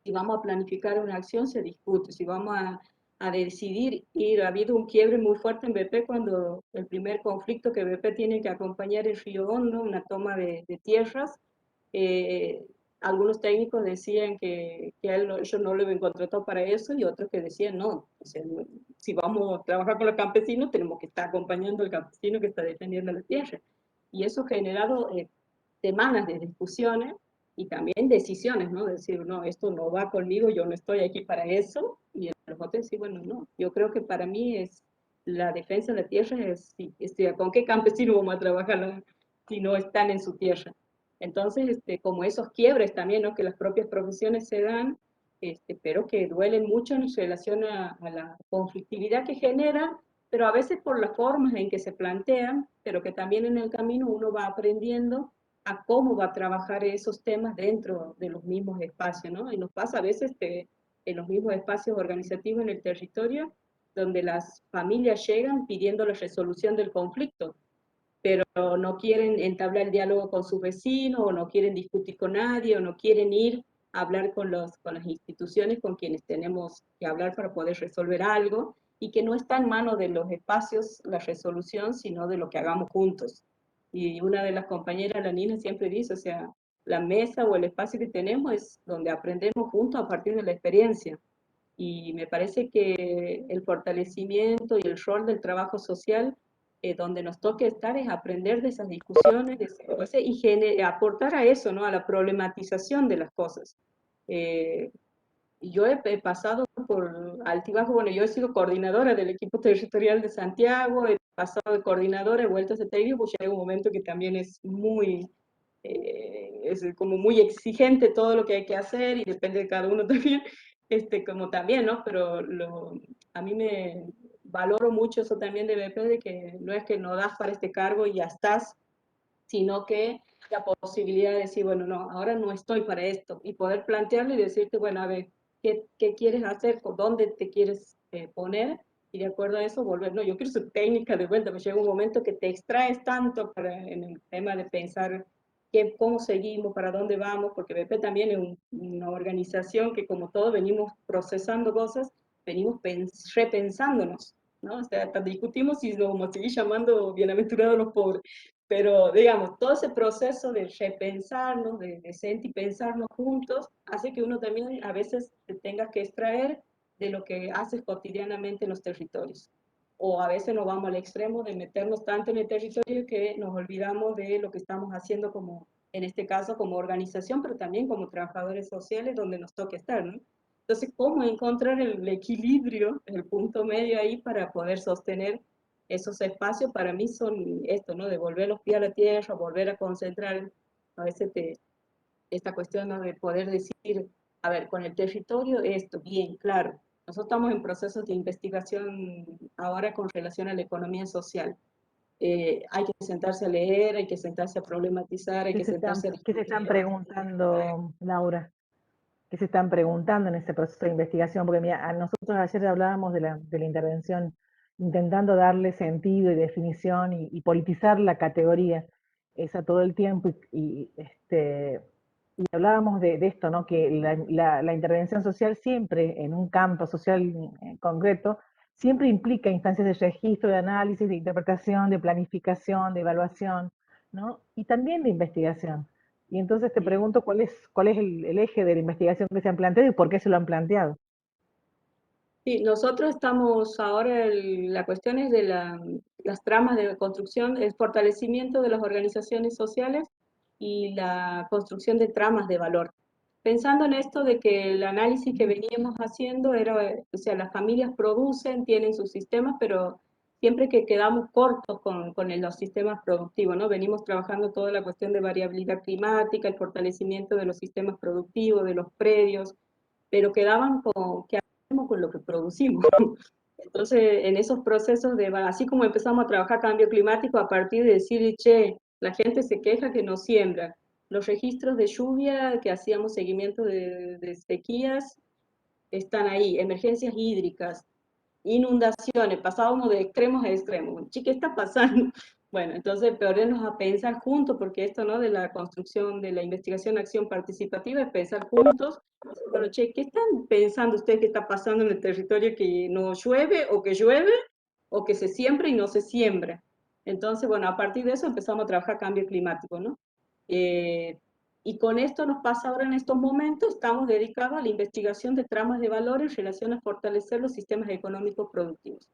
Si vamos a planificar una acción, se discute. Si vamos a decidir ir, ha habido un quiebre muy fuerte en BP cuando el primer conflicto que BP tiene que acompañar es Río Hondo, una toma de tierras. Eh, Algunos técnicos decían que ellos no lo habían contratado para eso y otros que decían no, o sea, si vamos a trabajar con los campesinos tenemos que estar acompañando al campesino que está defendiendo la tierra. y eso ha generado semanas de discusiones y también decisiones, ¿no? Decir, no, esto no va conmigo, yo no estoy aquí para eso, y los otros decir, bueno, no, yo creo que para mí es la defensa de la tierra, es, ¿con qué campesino vamos a trabajar si no están en su tierra? Entonces, como esos quiebres también, ¿no? Que las propias profesiones se dan, pero que duelen mucho en relación a la conflictividad que genera, pero a veces por las formas en que se plantean, pero que también en el camino uno va aprendiendo a cómo va a trabajar esos temas dentro de los mismos espacios, ¿no? Y nos pasa a veces que en los mismos espacios organizativos en el territorio, donde las familias llegan pidiendo la resolución del conflicto, pero no quieren entablar el diálogo con sus vecinos, o no quieren discutir con nadie, o no quieren ir a hablar con las instituciones con quienes tenemos que hablar para poder resolver algo, y que no está en manos de los espacios la resolución, sino de lo que hagamos juntos. Y una de las compañeras, la Nina, siempre dice, o sea, la mesa o el espacio que tenemos es donde aprendemos juntos a partir de la experiencia. Y me parece que el fortalecimiento y el rol del trabajo social, donde nos toque estar, es aprender de esas discusiones y aportar a eso, ¿no? A la problematización de las cosas. Yo he pasado por altibajo, bueno, yo he sido coordinadora del equipo territorial de Santiago, he pasado de coordinadora, he vuelto a ser técnico, pues llega un momento que también es como muy exigente todo lo que hay que hacer, y depende de cada uno también, como también, ¿no? Pero a mí me valoro mucho eso también de BP, de que no es que no das para este cargo y ya estás, sino que la posibilidad de decir, bueno, no, ahora no estoy para esto, y poder plantearlo y decirte, bueno, a ver, ¿qué quieres hacer? ¿Dónde te quieres poner? Y de acuerdo a eso volver, no, yo quiero ser técnica de vuelta, me llega un momento que te extraes tanto en el tema de pensar cómo seguimos, para dónde vamos, porque BP también es una organización que, como todos venimos procesando cosas, venimos repensándonos, ¿no? O sea, hasta discutimos si lo vamos a seguir llamando bienaventurados los pobres, pero digamos, todo ese proceso de repensarnos, de sentir y pensarnos juntos, hace que uno también a veces te tenga que extraer de lo que haces cotidianamente en los territorios. O a veces nos vamos al extremo de meternos tanto en el territorio que nos olvidamos de lo que estamos haciendo, como en este caso como organización, pero también como trabajadores sociales, donde nos toca estar, ¿no? Entonces, ¿cómo encontrar el equilibrio, el punto medio ahí para poder sostener esos espacios? Para mí son esto, ¿no? De volver los pies a la tierra, volver a concentrar a veces esta cuestión, ¿no? De poder decir, a ver, con el territorio esto, bien, claro. Nosotros estamos en procesos de investigación ahora con relación a la economía social. Hay que sentarse a leer, hay que sentarse a problematizar, hay que sentarse a ¿Qué se discutir. están preguntando, Laura? ¿Qué se están preguntando en ese proceso de investigación? Porque mira, nosotros ayer hablábamos de la intervención, intentando darle sentido y definición y politizar la categoría esa todo el tiempo, y hablábamos de esto, ¿no? Que la intervención social siempre, en un campo social concreto, siempre implica instancias de registro, de análisis, de interpretación, de planificación, de evaluación, ¿no? Y también de investigación. Y entonces te pregunto cuál es el eje de la investigación que se han planteado y por qué se lo han planteado. Sí, nosotros estamos ahora, la cuestión es de las tramas de construcción, el fortalecimiento de las organizaciones sociales y la construcción de tramas de valor. Pensando en esto de que el análisis que veníamos haciendo era, o sea, las familias producen, tienen sus sistemas, pero siempre que quedamos cortos con los sistemas productivos, ¿no? Venimos trabajando toda la cuestión de variabilidad climática, el fortalecimiento de los sistemas productivos, de los predios, pero quedaban con lo que producimos. Entonces, en esos procesos así como empezamos a trabajar cambio climático a partir de decir, che, la gente se queja que no siembra, los registros de lluvia que hacíamos seguimiento de sequías están ahí, emergencias hídricas, inundaciones, pasábamos de extremos a extremos. ¿Qué está pasando? Bueno, entonces ponernos a pensar juntos, porque esto, ¿no? De la construcción, de la investigación, acción participativa, es pensar juntos. Bueno, che, ¿qué están pensando ustedes que está pasando en el territorio, que no llueve, o que se siembra y no se siembra? Entonces, bueno, a partir de eso empezamos a trabajar cambio climático, ¿no? Y con esto nos pasa ahora en estos momentos, estamos dedicados a la investigación de tramas de valor en relación a fortalecer los sistemas económicos productivos.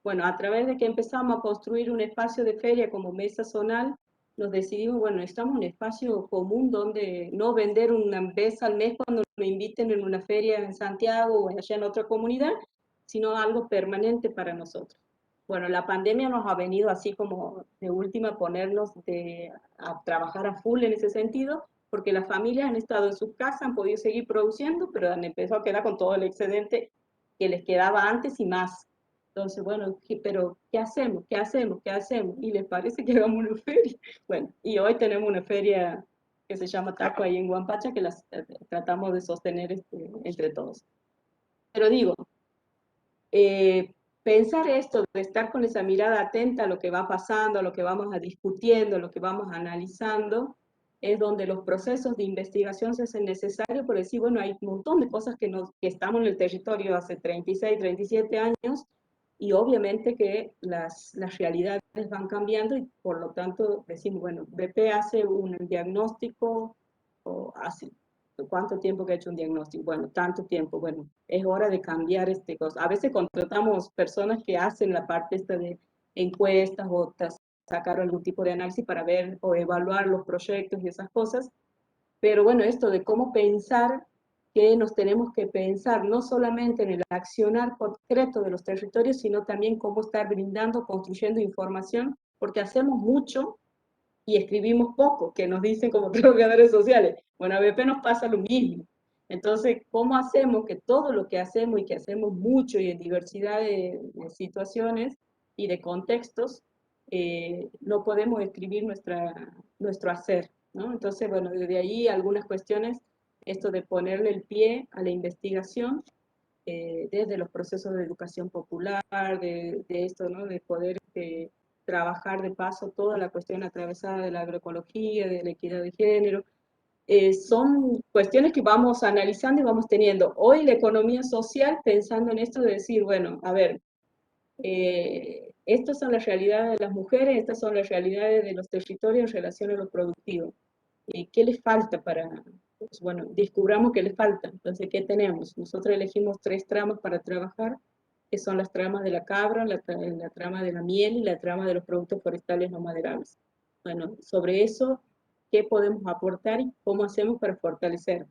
Bueno, a través de que empezamos a construir un espacio de feria como mesa zonal, nos decidimos, bueno, necesitamos un espacio común donde no vender una vez al mes cuando nos inviten en una feria en Santiago o allá en otra comunidad, sino algo permanente para nosotros. Bueno, la pandemia nos ha venido así como de última a ponernos a trabajar a full en ese sentido, porque las familias han estado en sus casas, han podido seguir produciendo, pero han empezado a quedar con todo el excedente que les quedaba antes y más. Entonces, bueno, pero ¿qué hacemos? ¿Qué hacemos? ¿Qué hacemos? ¿Y les parece que hagamos una feria? Bueno, y hoy tenemos una feria que se llama Taco ahí en Guampacha, que las tratamos de sostener entre todos. Pero digo, pensar esto, de estar con esa mirada atenta a lo que va pasando, a lo que vamos a discutiendo, a lo que vamos analizando, es donde los procesos de investigación se hacen necesarios, por decir, bueno, hay un montón de cosas que estamos en el territorio hace 36, 37 años, y obviamente que las realidades van cambiando y por lo tanto decimos, bueno, BP hace un diagnóstico o hace ¿cuánto tiempo que ha hecho un diagnóstico? Bueno, tanto tiempo. Bueno, es hora de cambiar cosa. A veces contratamos personas que hacen la parte esta de encuestas o sacar algún tipo de análisis para ver o evaluar los proyectos y esas cosas. Pero bueno, esto de cómo pensar que nos tenemos que pensar no solamente en el accionar concreto de los territorios, sino también cómo estar brindando, construyendo información, porque hacemos mucho y escribimos poco, que nos dicen como trabajadores sociales. Bueno, a BP nos pasa lo mismo. Entonces, ¿cómo hacemos que todo lo que hacemos y que hacemos mucho y en diversidad de situaciones y de contextos, no podemos escribir nuestro hacer, ¿no? Entonces, bueno, desde ahí algunas cuestiones, esto de ponerle el pie a la investigación, desde los procesos de educación popular, de esto, ¿no? De poder trabajar de paso toda la cuestión atravesada de la agroecología, de la equidad de género. Son cuestiones que vamos analizando y vamos teniendo. Hoy la economía social, pensando en esto de decir, bueno, a ver, estas son las realidades de las mujeres, estas son las realidades de los territorios en relación a lo productivo. ¿Qué les falta para, pues, bueno, descubramos qué les falta? Entonces, ¿qué tenemos? Nosotros elegimos 3 tramas para trabajar, que son las tramas de la cabra, la trama de la miel y la trama de los productos forestales no maderables. Bueno, sobre eso, ¿qué podemos aportar y cómo hacemos para fortalecer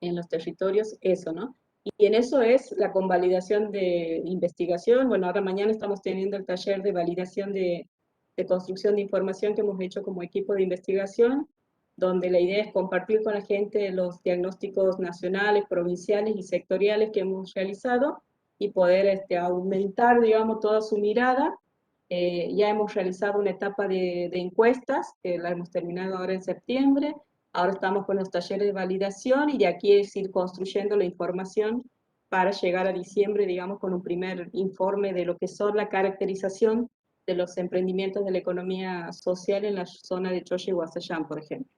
en los territorios eso, ¿no? Y en eso es la convalidación de investigación. Bueno, ahora mañana estamos teniendo el taller de validación de construcción de información que hemos hecho como equipo de investigación, donde la idea es compartir con la gente los diagnósticos nacionales, provinciales y sectoriales que hemos realizado y poder aumentar, digamos, toda su mirada. Ya hemos realizado una etapa de encuestas, que la hemos terminado ahora en septiembre. Ahora estamos con los talleres de validación y de aquí es ir construyendo la información para llegar a diciembre, digamos, con un primer informe de lo que son la caracterización de los emprendimientos de la economía social en la zona de Choya y Guasayán, por ejemplo.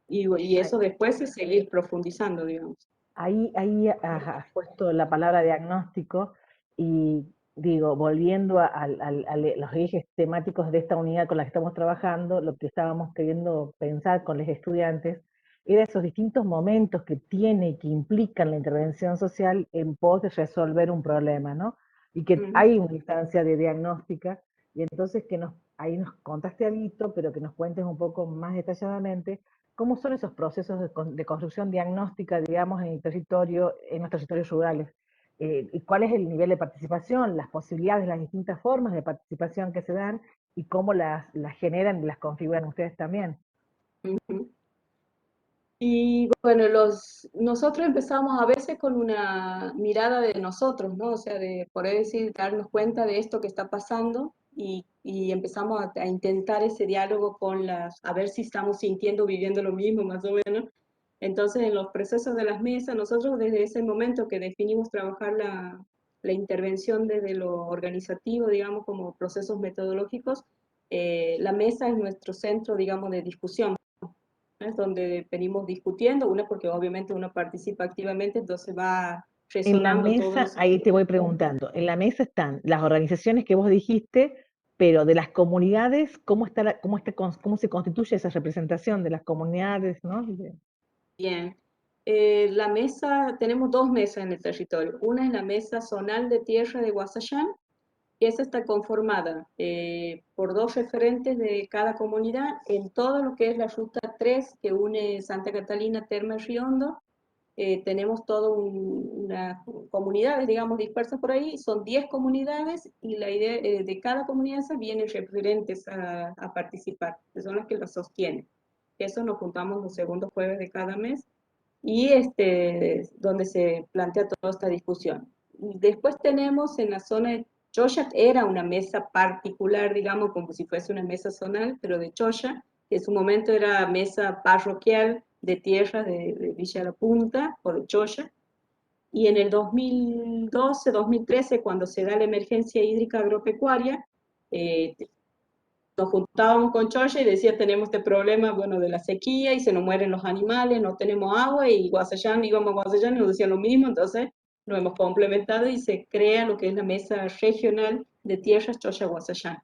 Y eso después es seguir profundizando, digamos. Ahí has puesto la palabra diagnóstico y digo, volviendo a los ejes temáticos de esta unidad con la que estamos trabajando, lo que estábamos queriendo pensar con los estudiantes era esos distintos momentos que tiene y que implican la intervención social en pos de resolver un problema, ¿no? Y que hay una instancia de diagnóstica, y entonces ahí nos contaste algo, pero que nos cuentes un poco más detalladamente cómo son esos procesos de construcción diagnóstica, digamos, en los territorios rurales. Y cuál es el nivel de participación, las posibilidades, las distintas formas de participación que se dan y cómo las generan y las configuran ustedes también. Y bueno, nosotros empezamos a veces con una mirada de nosotros, ¿no? O sea, de poder decir, darnos cuenta de esto que está pasando y empezamos a intentar ese diálogo a ver si estamos sintiendo, viviendo lo mismo, más o menos. Entonces, en los procesos de las mesas, nosotros desde ese momento que definimos trabajar la intervención desde lo organizativo, digamos, como procesos metodológicos, la mesa es nuestro centro, digamos, de discusión. Es donde venimos discutiendo, una porque obviamente uno participa activamente, entonces va En la resonando todo mesa, eso. ahí te voy preguntando, en la mesa están las organizaciones que vos dijiste, pero de las comunidades, ¿cómo se constituye esa representación de las comunidades, ¿no? Bien. La mesa, tenemos 2 mesas en el territorio. Una es la mesa zonal de tierra de Guasayán, Esa está conformada por 2 referentes de cada comunidad en todo lo que es la ruta 3 que une Santa Catalina, Termas, Riondo. Tenemos todas unas comunidades, digamos, dispersas por ahí, son 10 comunidades y la idea de cada comunidad vienen referentes a participar, que son las que lo sostienen. Eso nos juntamos los segundos jueves de cada mes y donde se plantea toda esta discusión. Después tenemos en la zona de Choya, era una mesa particular, digamos, como si fuese una mesa zonal, pero de Choya, que en su momento era mesa parroquial de tierra de Villa La Punta o de Choya, y en el 2012, 2013, cuando se da la emergencia hídrica agropecuaria, eh, nos juntábamos con Choya y decía, tenemos este problema, bueno, de la sequía y se nos mueren los animales, no tenemos agua, y Guasayán, íbamos a Guasayán y nos decían lo mismo, entonces nos hemos complementado y se crea lo que es la Mesa Regional de Tierras Choya-Guasayán.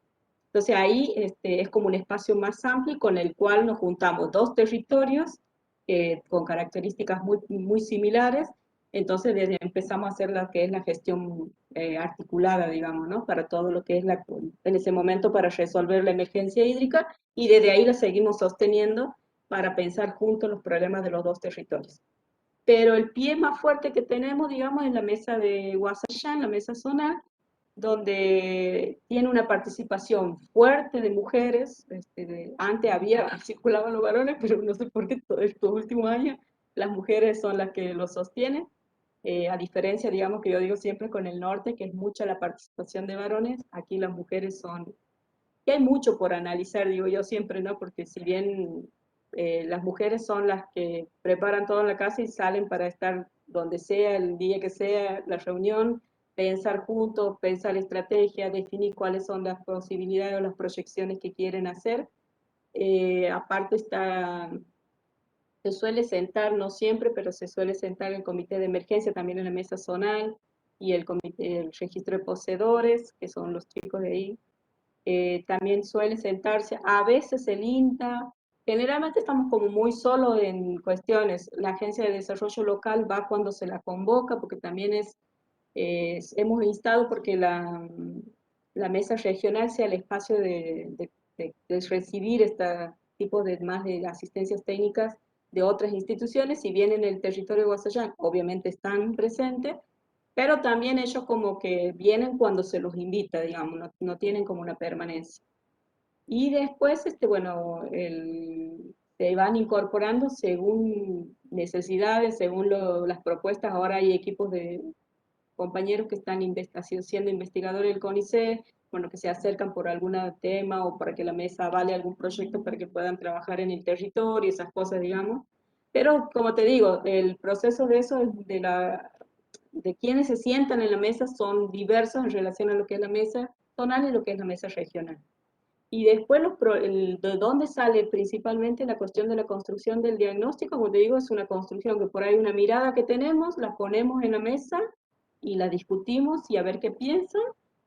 Entonces ahí es como un espacio más amplio con el cual nos juntamos 2 territorios con características muy, muy similares. Entonces desde empezamos a hacer lo que es la gestión articulada, digamos, ¿no? Para todo lo que es en ese momento para resolver la emergencia hídrica, y desde ahí la seguimos sosteniendo para pensar juntos los problemas de los 2 territorios. Pero el pie más fuerte que tenemos, digamos, es la mesa de Guasayán, la mesa zonal, donde tiene una participación fuerte de mujeres. Antes circulaban los varones, pero no sé por qué estos últimos años las mujeres son las que lo sostienen. A diferencia, digamos, que yo digo siempre con el norte, que es mucha la participación de varones, aquí las mujeres son, que hay mucho por analizar, digo yo siempre, ¿no? Porque si bien las mujeres son las que preparan todo en la casa y salen para estar donde sea, el día que sea la reunión, pensar juntos, pensar estrategia, definir cuáles son las posibilidades o las proyecciones que quieren hacer. Aparte se suele sentar, no siempre, pero se suele sentar el comité de emergencia, también en la mesa zonal, y el registro de poseedores, que son los chicos de ahí. También suele sentarse, a veces el INTA, generalmente estamos como muy solos en cuestiones. La Agencia de Desarrollo Local va cuando se la convoca, porque también hemos instado porque la mesa regional sea el espacio de recibir este tipo de más de asistencias técnicas de otras instituciones. Si bien en el territorio de Guasayán obviamente están presentes, pero también ellos como que vienen cuando se los invita, digamos, no tienen como una permanencia. Y después, bueno, se van incorporando según necesidades, según las propuestas. Ahora hay equipos de compañeros que están siendo investigadores del CONICET, bueno, que se acercan por algún tema o para que la mesa avale algún proyecto para que puedan trabajar en el territorio, esas cosas, digamos. Pero, como te digo, el proceso de eso, de quienes se sientan en la mesa, son diversos en relación a lo que es la mesa zonal y lo que es la mesa regional. Y después, de dónde sale principalmente la cuestión de la construcción del diagnóstico. Como te digo, es una construcción que por ahí una mirada que tenemos, la ponemos en la mesa y la discutimos y a ver qué piensan,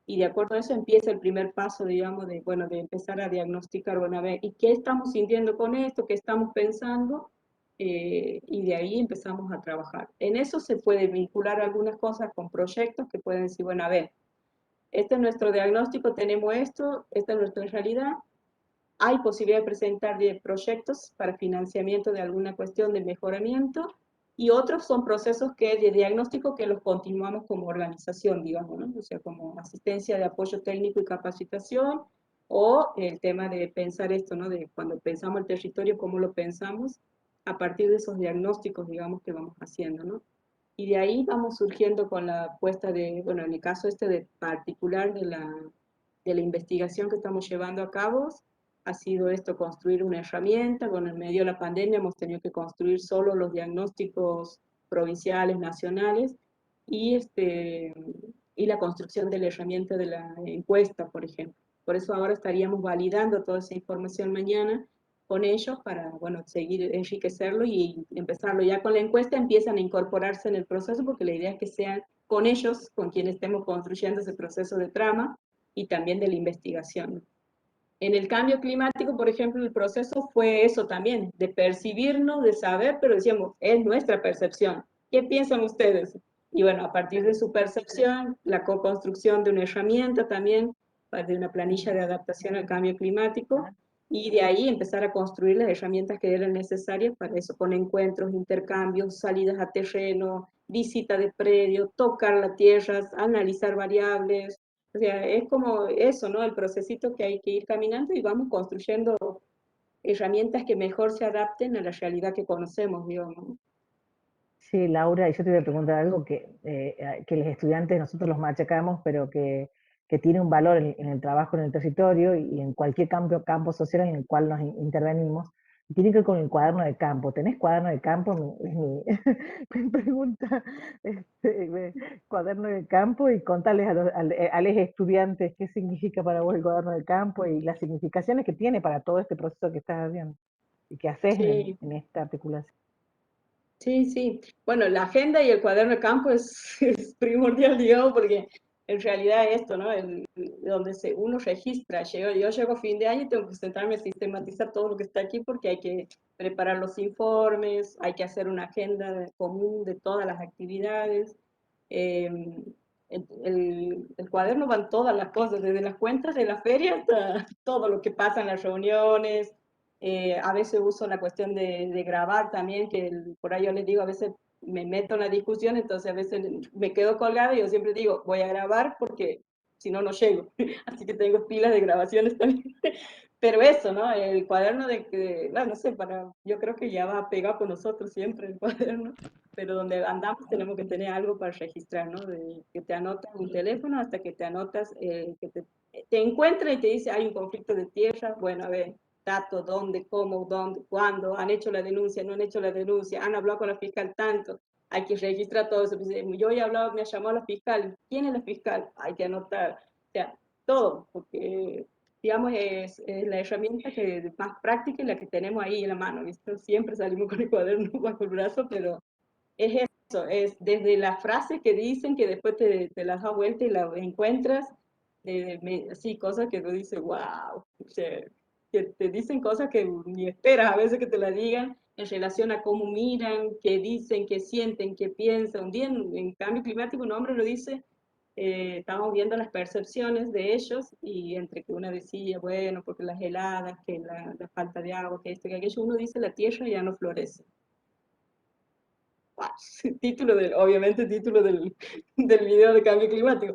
y de acuerdo a eso empieza el primer paso, digamos, bueno, de empezar a diagnosticar, bueno, a ver, ¿y qué estamos sintiendo con esto? ¿Qué estamos pensando? Y de ahí empezamos a trabajar. En eso se puede vincular algunas cosas con proyectos que pueden decir, bueno, a ver, este es nuestro diagnóstico, tenemos esto, esta es nuestra realidad. Hay posibilidad de presentar proyectos para financiamiento de alguna cuestión de mejoramiento, y otros son procesos de diagnóstico que los continuamos como organización, digamos, ¿no? O sea, como asistencia de apoyo técnico y capacitación, o el tema de pensar esto, ¿no? De cuando pensamos el territorio, cómo lo pensamos a partir de esos diagnósticos, digamos, que vamos haciendo, ¿no? Y de ahí vamos surgiendo con la apuesta bueno, en el caso de particular de la investigación que estamos llevando a cabo, ha sido esto, construir una herramienta. Bueno, en medio de la pandemia hemos tenido que construir solo los diagnósticos provinciales, nacionales, y, y la construcción de la herramienta de la encuesta, por ejemplo. Por eso ahora estaríamos validando toda esa información mañana con ellos para, bueno, seguir enriquecerlo y empezarlo. Ya con la encuesta empiezan a incorporarse en el proceso, porque la idea es que sean con ellos con quienes estemos construyendo ese proceso de trama y también de la investigación. En el cambio climático, por ejemplo, el proceso fue eso también, de percibirnos, de saber, pero decíamos, es nuestra percepción. ¿Qué piensan ustedes? y bueno, a partir de su percepción, la co-construcción de una herramienta también, de una planilla de adaptación al cambio climático, y de ahí empezar a construir las herramientas que eran necesarias para eso, con encuentros, intercambios, salidas a terreno, visita de predio, tocar la tierra, analizar variables, o sea, es como eso, ¿no? El procesito que hay que ir caminando y vamos construyendo herramientas que mejor se adapten a la realidad que conocemos, digamos. Sí, Laura, y yo te voy a preguntar algo que los estudiantes nosotros los machacamos, pero que tiene un valor en el trabajo en el territorio y en cualquier campo social en el cual nos intervenimos. Y tiene que ver con el cuaderno de campo. ¿Tenés cuaderno de campo? Mi pregunta, cuaderno de campo, y contarles a los estudiantes qué significa para vos el cuaderno de campo y las significaciones que tiene para todo este proceso que estás haciendo y que haces Sí, en esta articulación. sí, sí. Bueno, la agenda y el cuaderno de campo es, es primordial, digamos, porque en realidad esto, ¿no? Donde uno registra, yo llego a fin de año y tengo que sentarme a sistematizar todo lo que está aquí porque hay que preparar los informes, hay que hacer una agenda común de todas las actividades. Eh, el cuaderno van todas las cosas, desde las cuentas de la feria hasta todo lo que pasa en las reuniones. A veces uso la cuestión de grabar también, que por ahí yo les digo, a veces me meto en la discusión, entonces a veces me quedo colgada y yo siempre digo, voy a grabar porque si no, no llego. Así que tengo pilas de grabaciones también. Pero eso, ¿no? El cuaderno no sé, yo creo que ya va pegado con nosotros siempre el cuaderno, pero donde andamos tenemos que tener algo para registrar, ¿no? De que te anotas un teléfono hasta que te anotas, que te encuentra y te dice, hay un conflicto de tierra, bueno, a ver, datos, dónde, cómo, dónde, cuándo, han hecho la denuncia, no han hecho la denuncia, han hablado con la fiscal tanto, hay que registrar todo eso. Yo he hablado, me ha llamado la fiscal, ¿quién es la fiscal? Hay que anotar, o sea, todo, porque digamos, es la herramienta que más práctica y la que tenemos ahí en la mano, ¿viste? Siempre salimos con el cuaderno bajo el brazo, pero es eso, es desde las frases que dicen que después te las da vuelta y las encuentras, así, cosas que tú dices, wow, o sea, que te dicen cosas que ni esperas a veces que te las digan en relación a cómo miran, qué dicen, qué sienten, qué piensan. Un día en cambio climático un hombre lo dice, estábamos viendo las percepciones de ellos y entre que una decía, bueno, porque las heladas, que la falta de agua, que esto, que aquello, uno dice la tierra ya no florece. Obviamente título del video de cambio climático.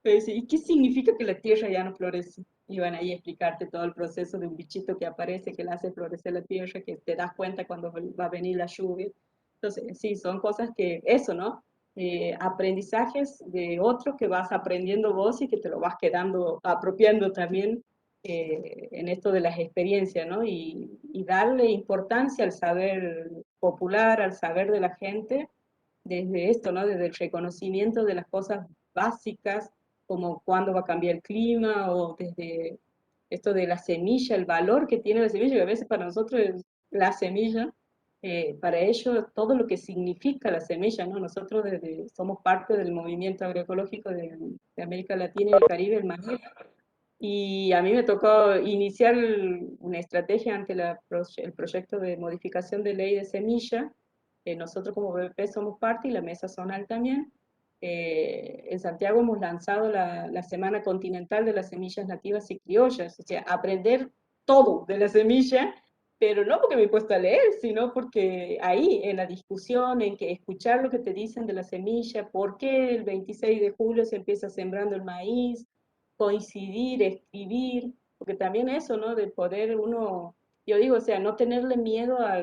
¿Y qué significa que la tierra ya no florece? Y van ahí a explicarte todo el proceso de un bichito que aparece, que le hace florecer la tierra, que te das cuenta cuando va a venir la lluvia. Entonces, sí, son cosas que, eso, ¿no? Aprendizajes de otros que vas aprendiendo vos y que te lo vas quedando, apropiando también en esto de las experiencias, ¿no? Y darle importancia al saber popular, al saber de la gente, desde esto, ¿no? Desde el reconocimiento de las cosas básicas, como cuándo va a cambiar el clima, o desde esto de la semilla, el valor que tiene la semilla, que a veces para nosotros es la semilla, para ellos todo lo que significa la semilla, ¿no? Nosotros somos parte del movimiento agroecológico de América Latina y el Caribe, el MANEF, y a mí me tocó iniciar una estrategia ante el proyecto de modificación de ley de semilla. Nosotros como BBP somos parte y la mesa zonal también. En Santiago hemos lanzado la Semana Continental de las Semillas Nativas y Criollas, o sea, aprender todo de la semilla, pero no porque me he puesto a leer, sino porque ahí, en la discusión, en que escuchar lo que te dicen de la semilla, por qué el 26 de julio se empieza sembrando el maíz, coincidir, escribir, porque también eso, ¿no? De poder uno, yo digo, o sea, no tenerle miedo a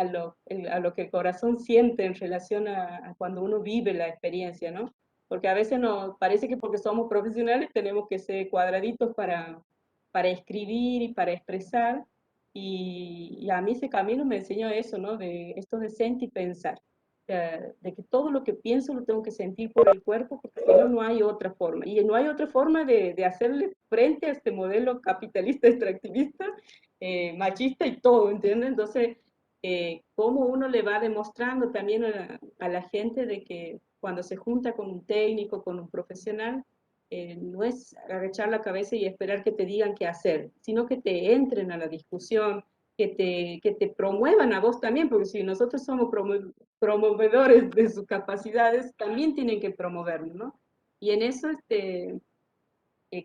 lo que el corazón siente en relación a cuando uno vive la experiencia, ¿no? Porque a veces nos parece que porque somos profesionales tenemos que ser cuadraditos para escribir y para expresar, y a mí ese camino me enseñó eso, ¿no? De esto de sentir y pensar, de que todo lo que pienso lo tengo que sentir por el cuerpo, porque si no, no hay otra forma. Y no hay otra forma de hacerle frente a este modelo capitalista, extractivista, machista y todo, ¿entiendes? Entonces, cómo uno le va demostrando también a la gente de que cuando se junta con un técnico, con un profesional, no es agachar la cabeza y esperar que te digan qué hacer, sino que te entren a la discusión, que te promuevan a vos también, porque si nosotros somos promovedores de sus capacidades, también tienen que promovernos, ¿no? Y en eso,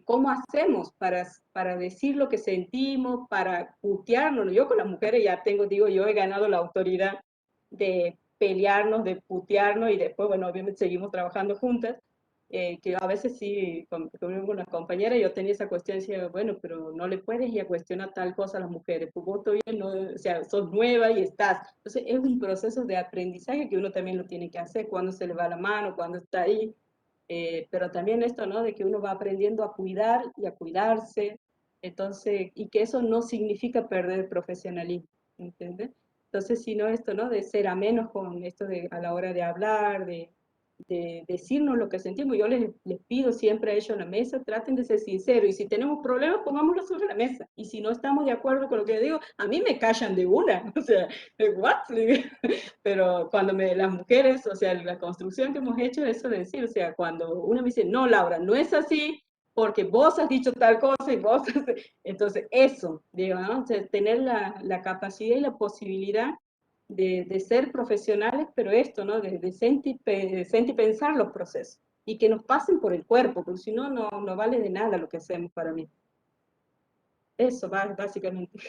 ¿cómo hacemos para decir lo que sentimos, para putearnos? Yo con las mujeres ya tengo, digo, yo he ganado la autoridad de pelearnos, de putearnos, y después, bueno, obviamente seguimos trabajando juntas, que a veces sí, con una compañera yo tenía esa cuestión, decía, bueno, pero no le puedes ir a cuestionar tal cosa a las mujeres, pues vos todavía no, o sea, sos nueva y estás. Entonces es un proceso de aprendizaje que uno también lo tiene que hacer, cuando se le va la mano, cuando está ahí, pero también esto, ¿no? De que uno va aprendiendo a cuidar y a cuidarse, entonces, y que eso no significa perder el profesionalismo, ¿entiendes? Entonces, sino esto, ¿no? De ser amenos con esto de, a la hora de hablar, de decirnos lo que sentimos. Yo les pido siempre a ellos en la mesa, traten de ser sinceros, y si tenemos problemas, pongámoslo sobre la mesa, y si no estamos de acuerdo con lo que digo, a mí me callan de una, o sea, ¿what? Pero cuando las mujeres, o sea, la construcción que hemos hecho, eso de decir, o sea, cuando uno me dice, no, Laura, no es así, porque vos has dicho tal cosa y vos, entonces eso, digo, ¿no? O sea, tener la capacidad y la posibilidad de ser profesionales, pero esto, ¿no? De sentir y pensar los procesos y que nos pasen por el cuerpo, porque si no, no vale de nada lo que hacemos para mí. Eso, básicamente.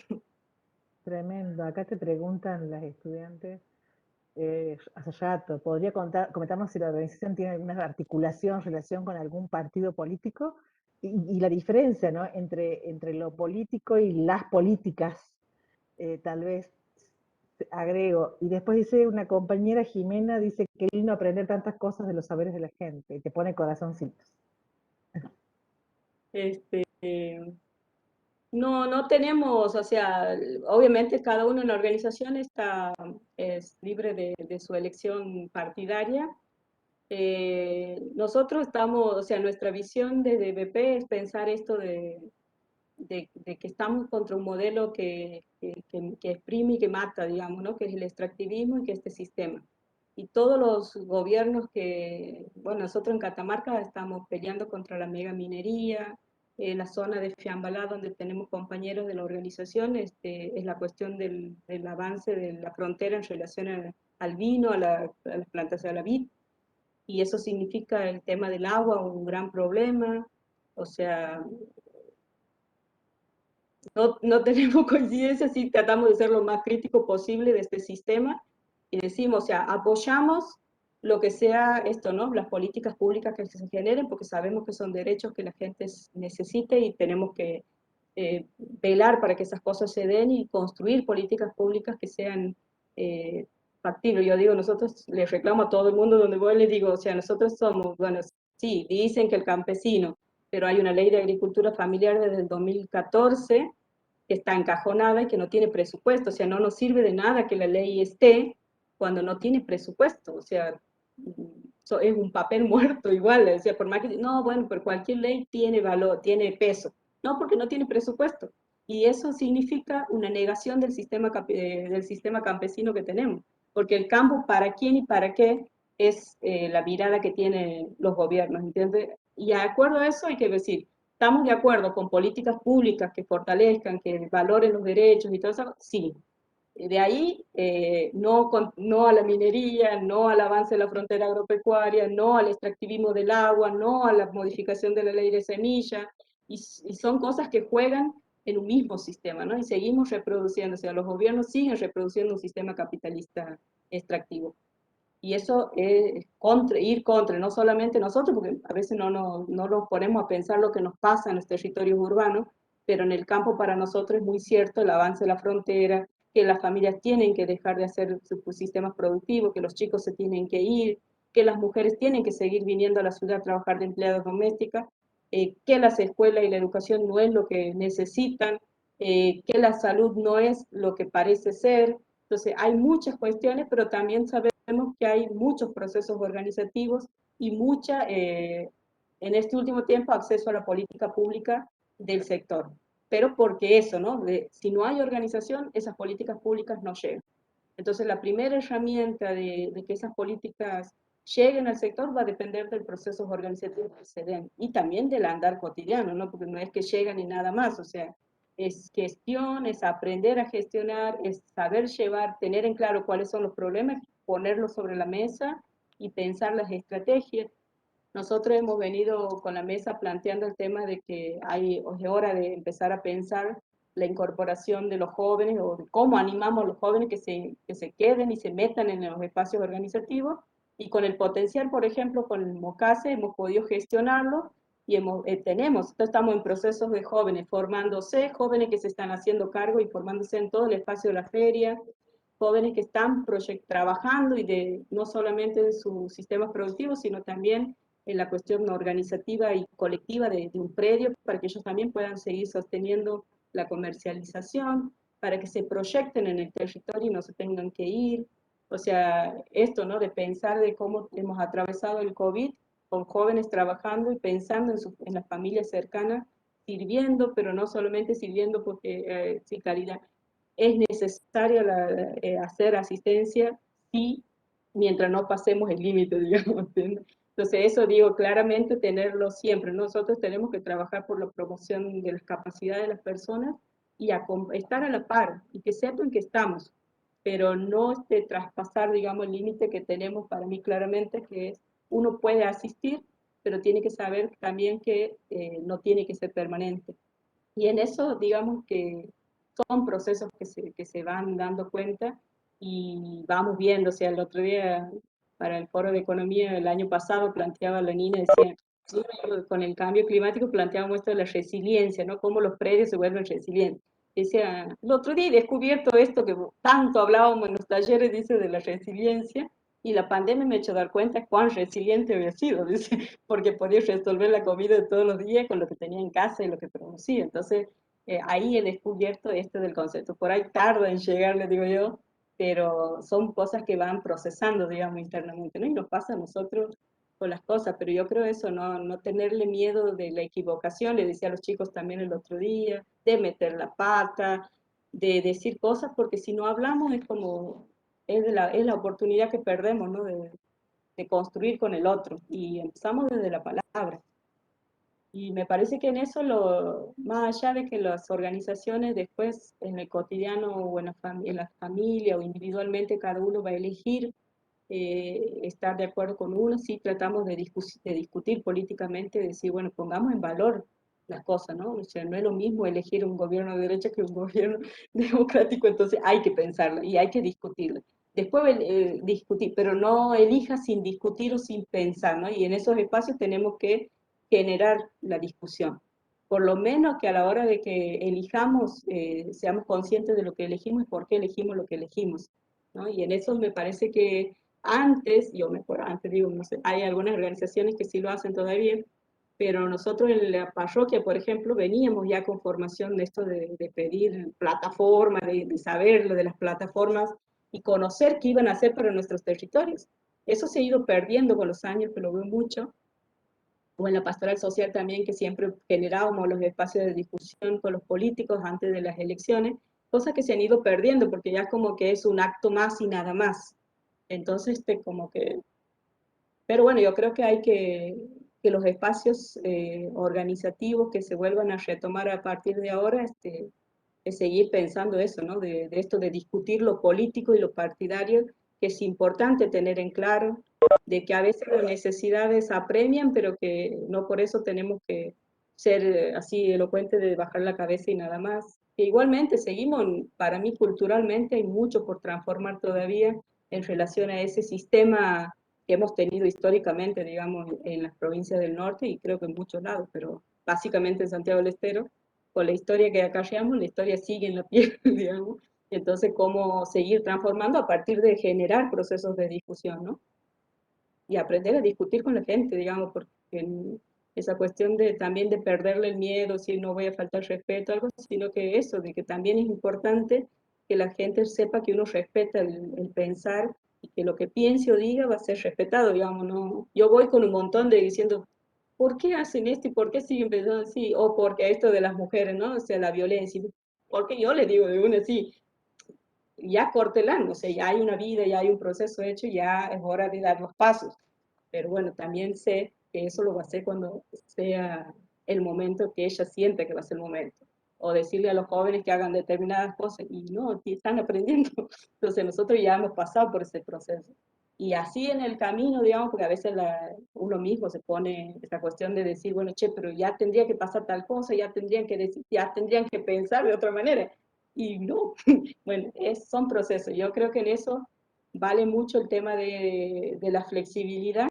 Tremendo. Acá te preguntan las estudiantes, hace rato, ¿podría comentarnos si la organización tiene alguna articulación, relación con algún partido político? Y la diferencia, ¿no? entre lo político y las políticas, tal vez agrego. Y después dice una compañera, Jimena, dice que lindo aprender tantas cosas de los saberes de la gente, y te pone corazoncitos. Este, no tenemos, o sea, obviamente cada uno en la organización es libre de su elección partidaria. Nosotros estamos, o sea, nuestra visión desde BP es pensar esto de que estamos contra un modelo que exprime y que mata, digamos, ¿no? Que es el extractivismo y que este sistema. Y todos los gobiernos bueno, nosotros en Catamarca estamos peleando contra la mega minería, la zona de Fiambalá, donde tenemos compañeros de la organización, es la cuestión del avance de la frontera en relación al vino, a las plantaciones de la vid, y eso significa el tema del agua, un gran problema. O sea, no tenemos coincidencia, sí tratamos de ser lo más crítico posible de este sistema y decimos, o sea, apoyamos lo que sea esto, ¿no? Las políticas públicas que se generen, porque sabemos que son derechos que la gente necesite y tenemos que velar para que esas cosas se den y construir políticas públicas que sean factibles. Yo digo, nosotros les reclamo a todo el mundo donde voy, les digo, o sea, nosotros somos, bueno, sí, dicen que el campesino, pero hay una ley de agricultura familiar desde el 2014 que está encajonada y que no tiene presupuesto, o sea, no nos sirve de nada que la ley esté cuando no tiene presupuesto, o sea, es un papel muerto igual, o sea, por más que, no, bueno, pero cualquier ley tiene valor, tiene peso, no, porque no tiene presupuesto, y eso significa una negación del sistema campesino que tenemos, porque el campo, ¿para quién y para qué? Es la mirada que tienen los gobiernos, ¿entiendes? Y de acuerdo a eso hay que decir, ¿estamos de acuerdo con políticas públicas que fortalezcan, que valoren los derechos y todo eso? Sí. De ahí, no a la minería, no al avance de la frontera agropecuaria, no al extractivismo del agua, no a la modificación de la ley de semilla, y son cosas que juegan en un mismo sistema, ¿no? Y seguimos reproduciendo, o sea, los gobiernos siguen reproduciendo un sistema capitalista extractivo. Y eso es ir contra, no solamente nosotros, porque a veces no nos ponemos a pensar lo que nos pasa en los territorios urbanos, pero en el campo para nosotros es muy cierto el avance de la frontera, que las familias tienen que dejar de hacer sus sistemas productivos, que los chicos se tienen que ir, que las mujeres tienen que seguir viniendo a la ciudad a trabajar de empleadas domésticas, que las escuelas y la educación no es lo que necesitan, que la salud no es lo que parece ser. Entonces, hay muchas cuestiones, pero también sabemos que hay muchos procesos organizativos y en este último tiempo, acceso a la política pública del sector. Pero porque eso, ¿no? Si no hay organización, esas políticas públicas no llegan. Entonces, la primera herramienta de que esas políticas lleguen al sector va a depender del proceso organizativo que se den y también del andar cotidiano, ¿no? Porque no es que llegan y nada más, o sea, es gestión, es aprender a gestionar, es saber llevar, tener en claro cuáles son los problemas, ponerlos sobre la mesa y pensar las estrategias. Nosotros hemos venido con la mesa planteando el tema de que es hora de empezar a pensar la incorporación de los jóvenes o de cómo animamos a los jóvenes que se queden y se metan en los espacios organizativos. Y con el potencial, por ejemplo, con el MOCASE hemos podido gestionarlo y estamos en procesos de jóvenes formándose, jóvenes que se están haciendo cargo y formándose en todo el espacio de la feria, jóvenes que están trabajando no solamente de sus sistemas productivos, sino también en la cuestión organizativa y colectiva de un predio, para que ellos también puedan seguir sosteniendo la comercialización, para que se proyecten en el territorio y no se tengan que ir. O sea, esto, ¿no? De pensar de cómo hemos atravesado el COVID con jóvenes trabajando y pensando en las familias cercanas, sirviendo, pero no solamente sirviendo porque, sí, caridad, es necesario hacer asistencia, sí, mientras no pasemos el límite, digamos. Entonces, eso digo claramente, tenerlo siempre. Nosotros tenemos que trabajar por la promoción de las capacidades de las personas y estar a la par y que sepan que estamos, pero no traspasar, digamos, el límite que tenemos para mí claramente, que es uno puede asistir, pero tiene que saber también que no tiene que ser permanente. Y en eso, digamos que son procesos que se van dando cuenta y vamos viendo. O sea, el otro día, para el Foro de Economía, el año pasado, planteaba la Nina, decía, con el cambio climático planteábamos esto de la resiliencia, ¿no? Cómo los predios se vuelven resilientes. Decía, el otro día he descubierto esto que tanto hablábamos en los talleres, dice, de la resiliencia, y la pandemia me ha hecho dar cuenta cuán resiliente había sido, dice, porque podía resolver la comida de todos los días con lo que tenía en casa y lo que producía. Entonces, ahí he descubierto esto del concepto. Por ahí tarda en llegar, le digo yo, pero son cosas que van procesando, digamos, internamente, ¿no? Y nos pasa a nosotros con las cosas, pero yo creo eso, no tenerle miedo de la equivocación, le decía a los chicos también el otro día, de meter la pata, de decir cosas, porque si no hablamos es como, es la oportunidad que perdemos, ¿no? De construir con el otro, y empezamos desde la palabra. Y me parece que en eso, más allá de que las organizaciones después en el cotidiano o en la familia o individualmente cada uno va a elegir estar de acuerdo con uno, sí tratamos de discutir políticamente, decir, bueno, pongamos en valor las cosas, ¿no? O sea, no es lo mismo elegir un gobierno de derecha que un gobierno democrático, entonces hay que pensarlo y hay que discutirlo. Después discutir, pero no elija sin discutir o sin pensar, ¿no? Y en esos espacios tenemos que generar la discusión. Por lo menos que a la hora de que elijamos, seamos conscientes de lo que elegimos y por qué elegimos lo que elegimos, ¿no? Y en eso me parece que antes, yo mejor antes digo, no sé, hay algunas organizaciones que sí lo hacen todavía, pero nosotros en la parroquia, por ejemplo, veníamos ya con formación de esto de pedir plataformas, de saber lo de las plataformas y conocer qué iban a hacer para nuestros territorios. Eso se ha ido perdiendo con los años, pero lo veo mucho, o en la pastoral social también, que siempre generábamos los espacios de discusión con los políticos antes de las elecciones, cosas que se han ido perdiendo porque ya como que es un acto más y nada más. Entonces, como que... Pero bueno, yo creo que hay que los espacios organizativos que se vuelvan a retomar a partir de ahora, de seguir pensando eso, ¿no? De esto de discutir lo político y lo partidario, que es importante tener en claro, de que a veces las necesidades apremian, pero que no por eso tenemos que ser así elocuentes de bajar la cabeza y nada más. Que igualmente seguimos, para mí culturalmente hay mucho por transformar todavía en relación a ese sistema que hemos tenido históricamente, digamos, en las provincias del norte y creo que en muchos lados, pero básicamente en Santiago del Estero, con la historia que acarreamos, la historia sigue en la piel, digamos. Entonces, cómo seguir transformando a partir de generar procesos de discusión, ¿no? Y aprender a discutir con la gente, digamos, porque esa cuestión de también de perderle el miedo, si no voy a faltar respeto, algo, sino que eso, de que también es importante que la gente sepa que uno respeta el pensar y que lo que piense o diga va a ser respetado, digamos, ¿no? Yo voy con un montón de diciendo, ¿por qué hacen esto y por qué siguen pensando así? O porque esto de las mujeres, ¿no? O sea, la violencia. Porque yo le digo de una así, ya cortelán, o sea, ya hay una vida, ya hay un proceso hecho, ya es hora de dar los pasos. Pero bueno, también sé que eso lo va a hacer cuando sea el momento que ella siente que va a ser el momento. o decirle a los jóvenes que hagan determinadas cosas, y no, están aprendiendo. Entonces nosotros ya hemos pasado por ese proceso. Y así en el camino, digamos, porque a veces uno mismo se pone esa cuestión de decir, bueno, che, pero ya tendría que pasar tal cosa, ya tendrían que decir, ya tendrían que pensar de otra manera. Y no, bueno, son procesos. Yo creo que en eso vale mucho el tema de la flexibilidad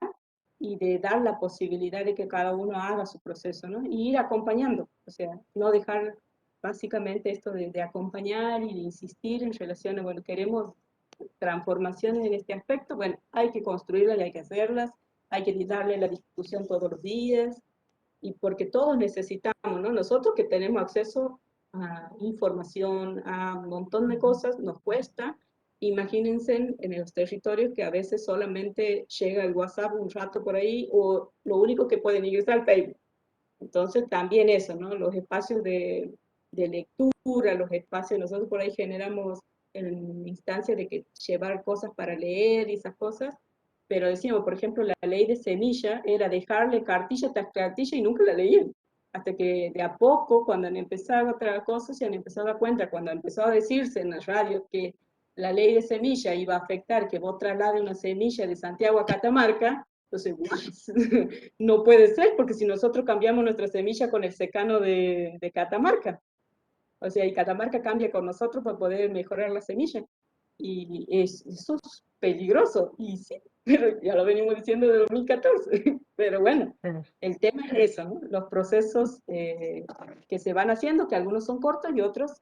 y de dar la posibilidad de que cada uno haga su proceso, ¿no? Y ir acompañando, o sea, no dejar básicamente esto de acompañar y de insistir en relaciones, bueno, queremos transformaciones en este aspecto, bueno, hay que construirlas y hay que hacerlas, hay que darle la discusión todos los días, y porque todos necesitamos, ¿no? Nosotros que tenemos acceso a información, a un montón de cosas, nos cuesta. Imagínense en los territorios que a veces solamente llega el WhatsApp un rato por ahí o lo único que pueden ingresar al Facebook. Entonces también eso, ¿no? Los espacios de lectura, los espacios, nosotros por ahí generamos en instancias de que llevar cosas para leer y esas cosas, pero decíamos, por ejemplo, la ley de semilla era dejarle cartilla tras cartilla y nunca la leían. Hasta que de a poco, cuando han empezado a traer cosas, se han empezado a dar cuenta, cuando empezó a decirse en la radio que la ley de semilla iba a afectar que vos traslades una semilla de Santiago a Catamarca, entonces, no puede ser, porque si nosotros cambiamos nuestra semilla con el secano de Catamarca, o sea, y Catamarca cambia con nosotros para poder mejorar la semilla. Y eso es peligroso, y sí, pero ya lo venimos diciendo de 2014. Pero bueno, el tema es eso, ¿no? Los procesos que se van haciendo, que algunos son cortos y otros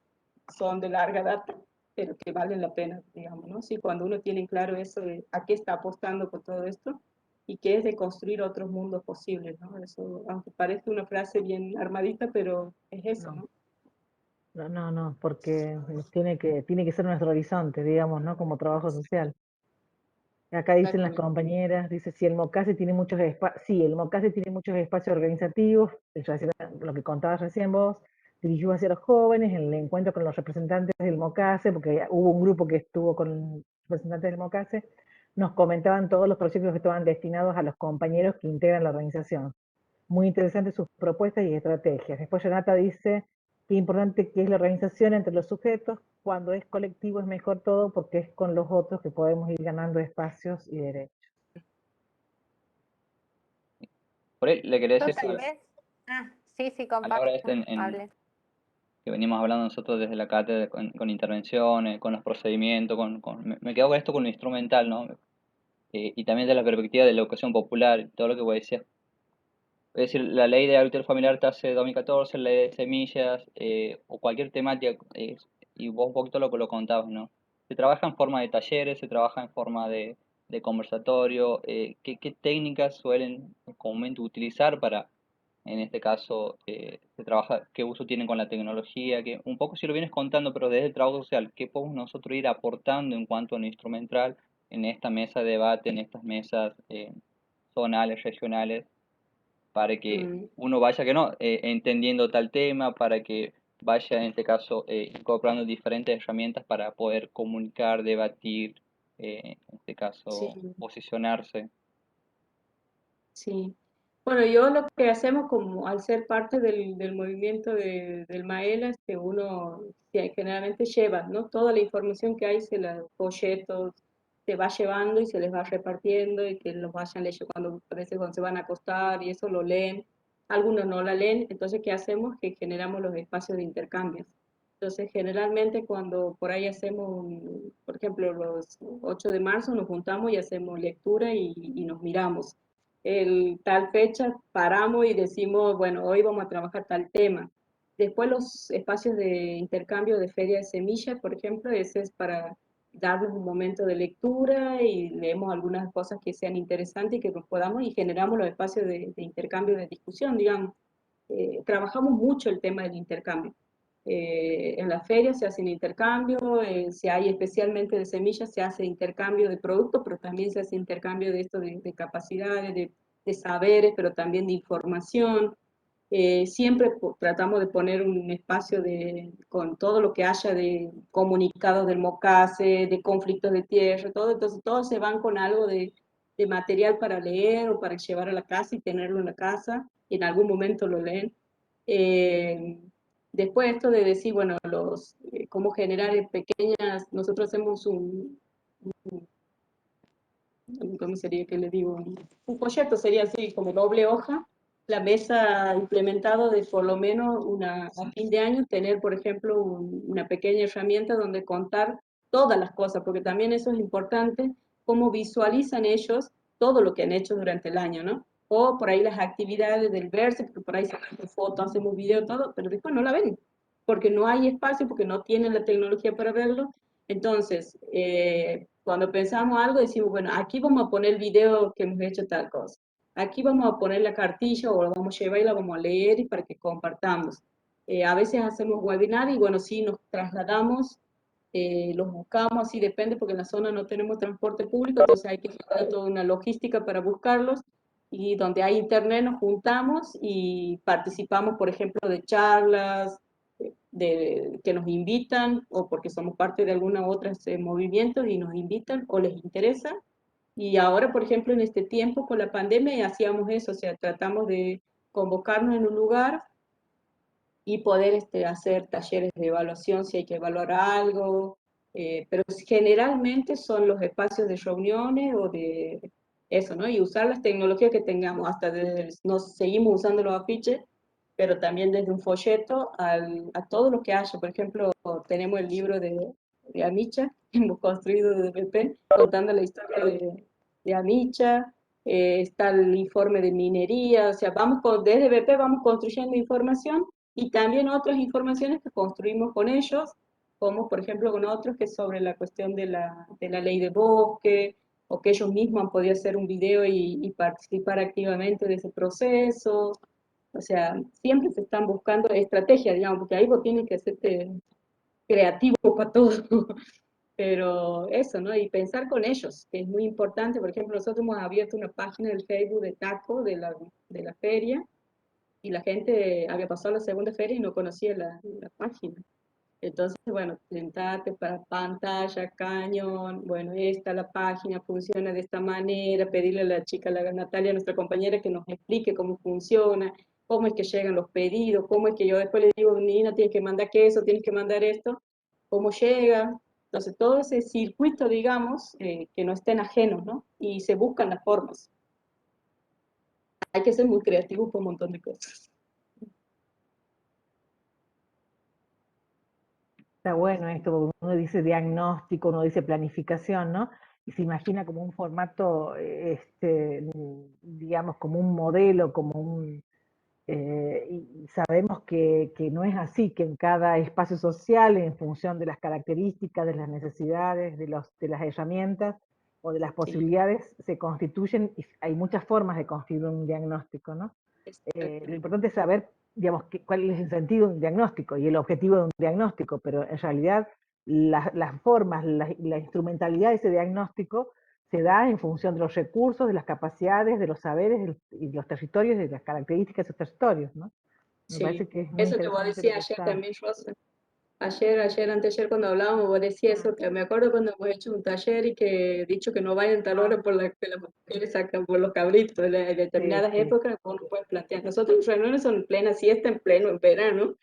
son de larga data, pero que valen la pena, digamos, ¿no? Sí, cuando uno tiene claro eso de a qué está apostando con todo esto y que es de construir otros mundos posibles, ¿no? Eso, aunque parezca una frase bien armadita, pero es eso, ¿no? No, no, no, porque tiene que ser nuestro horizonte, digamos, ¿no? Como trabajo social. Acá dicen las compañeras, dice, si el MOCASE tiene muchos espacios, sí, el MOCASE tiene muchos espacios organizativos, lo que contabas recién vos, dirigió hacia los jóvenes, en el encuentro con los representantes del MOCASE, porque hubo un grupo que estuvo con representantes del MOCASE, nos comentaban todos los proyectos que estaban destinados a los compañeros que integran la organización. Muy interesantes sus propuestas y estrategias. Después Renata dice, qué importante que es la organización entre los sujetos. Cuando es colectivo es mejor todo porque es con los otros que podemos ir ganando espacios y derechos. Por ahí le quería decir Tal vez. Sí, a la hora comparto. de que venimos hablando nosotros desde la cátedra con intervenciones, con los procedimientos, me quedo con esto con lo instrumental, ¿no? Y también de la perspectiva de la educación popular, todo lo que vos decías. Es decir, la ley de agricultura familiar te hace 2014, la ley de semillas, o cualquier temática, y vos un poquito lo contabas, ¿no? Se trabaja en forma de talleres, se trabaja en forma de conversatorio, ¿qué técnicas suelen comúnmente utilizar para, en este caso, se trabaja, qué uso tienen con la tecnología, que un poco si lo vienes contando, pero desde el trabajo social, qué podemos nosotros ir aportando en cuanto a lo instrumental en esta mesa de debate, en estas mesas zonales, regionales, para que uno vaya que no entendiendo tal tema, para que vaya en este caso incorporando diferentes herramientas para poder comunicar, debatir, en este caso Sí, posicionarse. sí. Bueno, yo lo que hacemos como al ser parte del movimiento del Maela es que uno generalmente lleva, ¿no? Toda la información que hay, folletos, se va llevando y se les va repartiendo y que los vayan leyendo cuando, a veces cuando se van a acostar y eso lo leen. Algunos no la leen, entonces ¿qué hacemos? Que generamos los espacios de intercambio. Entonces, generalmente cuando por ahí hacemos, por ejemplo, los 8 de marzo nos juntamos y hacemos lectura y nos miramos tal fecha paramos y decimos, bueno, hoy vamos a trabajar tal tema. Después los espacios de intercambio de feria de semillas, por ejemplo, ese es para darnos un momento de lectura y leemos algunas cosas que sean interesantes y que nos podamos y generamos los espacios de intercambio de discusión, digamos. Trabajamos mucho el tema del intercambio. En las ferias se hacen intercambio, si hay especialmente de semillas, se hace intercambio de productos, pero también se hace intercambio de esto de capacidades, de saberes, pero también de información. Siempre tratamos de poner un espacio con todo lo que haya de comunicados del MOCASE, de conflictos de tierra, todo, entonces todos se van con algo de material para leer o para llevar a la casa y tenerlo en la casa, y en algún momento lo leen. Después esto de decir, bueno, cómo generar pequeñas, nosotros hacemos ¿cómo sería que le digo? Un folleto sería así, como doble hoja, la mesa implementado de por lo menos a fin de año tener, por ejemplo, una pequeña herramienta donde contar todas las cosas, porque también eso es importante, cómo visualizan ellos todo lo que han hecho durante el año, ¿no? O por ahí las actividades del verse, porque por ahí sacamos fotos, hacemos video, todo, pero después no la ven, porque no hay espacio, porque no tienen la tecnología para verlo. Entonces, cuando pensamos algo, decimos, bueno, aquí vamos a poner el video que hemos hecho tal cosa. Aquí vamos a poner la cartilla o la vamos a llevar y la vamos a leer y para que compartamos. A veces hacemos webinar y bueno, sí, nos trasladamos, los buscamos, así depende porque en la zona no tenemos transporte público, entonces hay que hacer toda una logística para buscarlos y donde hay internet nos juntamos y participamos, por ejemplo, de charlas, que nos invitan o porque somos parte de alguna otra movimientos y nos invitan o les interesa. Y ahora, por ejemplo, en este tiempo con la pandemia hacíamos eso, o sea, tratamos de convocarnos en un lugar y poder hacer talleres de evaluación si hay que evaluar algo, pero generalmente son los espacios de reuniones o de eso, ¿no? Y usar las tecnologías que tengamos, hasta nos seguimos usando los afiches, pero también desde un folleto a todo lo que haya. Por ejemplo, tenemos el libro de Amicha, que hemos construido desde BP, contando la historia de Amicha, está el informe de minería, o sea, desde BP vamos construyendo información y también otras informaciones que construimos con ellos, como por ejemplo con otros que es sobre la cuestión de la ley de bosque, o que ellos mismos han podido hacer un video y participar activamente de ese proceso. O sea, siempre se están buscando estrategias, digamos, porque ahí vos tienes que hacerte creativo para todo. Pero eso, ¿no? Y pensar con ellos, que es muy importante. Por ejemplo, nosotros hemos abierto una página del Facebook de Taco de la feria, y la gente había pasado la segunda feria y no conocía la página. Entonces, bueno, sentate para pantalla, cañón, bueno, esta la página funciona de esta manera, pedirle a la chica, a la Natalia, nuestra compañera, que nos explique cómo funciona, cómo es que llegan los pedidos, cómo es que yo después le digo, Nina, tienes que mandar queso, tienes que mandar esto, cómo llega. Entonces, todo ese circuito, digamos, que no estén ajenos, ¿no? Y se buscan las formas. Hay que ser muy creativos por un montón de cosas. Está bueno esto, porque uno dice diagnóstico, uno dice planificación, ¿no? Y se imagina como un formato, digamos, como un modelo, y sabemos que no es así, que en cada espacio social, en función de las características, de las necesidades, de las herramientas o de las Sí, posibilidades, se constituyen, y hay muchas formas de construir un diagnóstico, ¿no? Lo importante es saber, digamos, cuál es el sentido de un diagnóstico y el objetivo de un diagnóstico, pero en realidad las formas, la instrumentalidad de ese diagnóstico se da en función de los recursos, de las capacidades, de los saberes y los territorios, de las características de esos territorios, ¿no? Me sí. parece que es muy Eso que vos interesante lo decías que ayer está. también, Rosa. Anteayer, cuando hablábamos, vos decías eso, que me acuerdo cuando hemos hecho un taller y que he dicho que no vayan tal hora por la que las mujeres sacan por los cabritos en Sí, determinadas sí. épocas, uno puede plantear. Nosotros las reuniones son en plena siesta, en pleno en verano,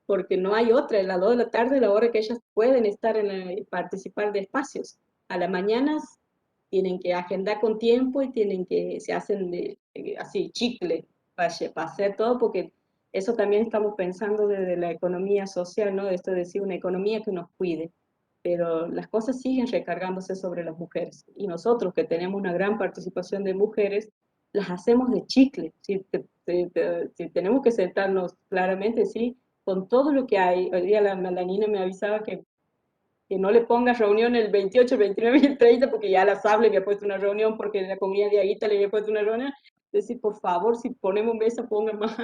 porque no hay otra, es las 2 de la tarde, la hora que ellas pueden estar y participar de espacios. A las mañanas tienen que agendar con tiempo y se hacen así, chicle, para hacer todo, porque eso también estamos pensando desde la economía social, ¿no? Esto es decir, una economía que nos cuide. Pero las cosas siguen recargándose sobre las mujeres. Y nosotros, que tenemos una gran participación de mujeres, las hacemos de chicle. Si tenemos que sentarnos claramente, sí, con todo lo que hay. Hoy día la Nina me avisaba que no le pongas reunión el 28, el 29 y el 30, porque ya la SAB le había puesto una reunión, porque la comunidad de Aguita le había puesto una reunión. Decir, por favor, si ponemos mesa, pongan más.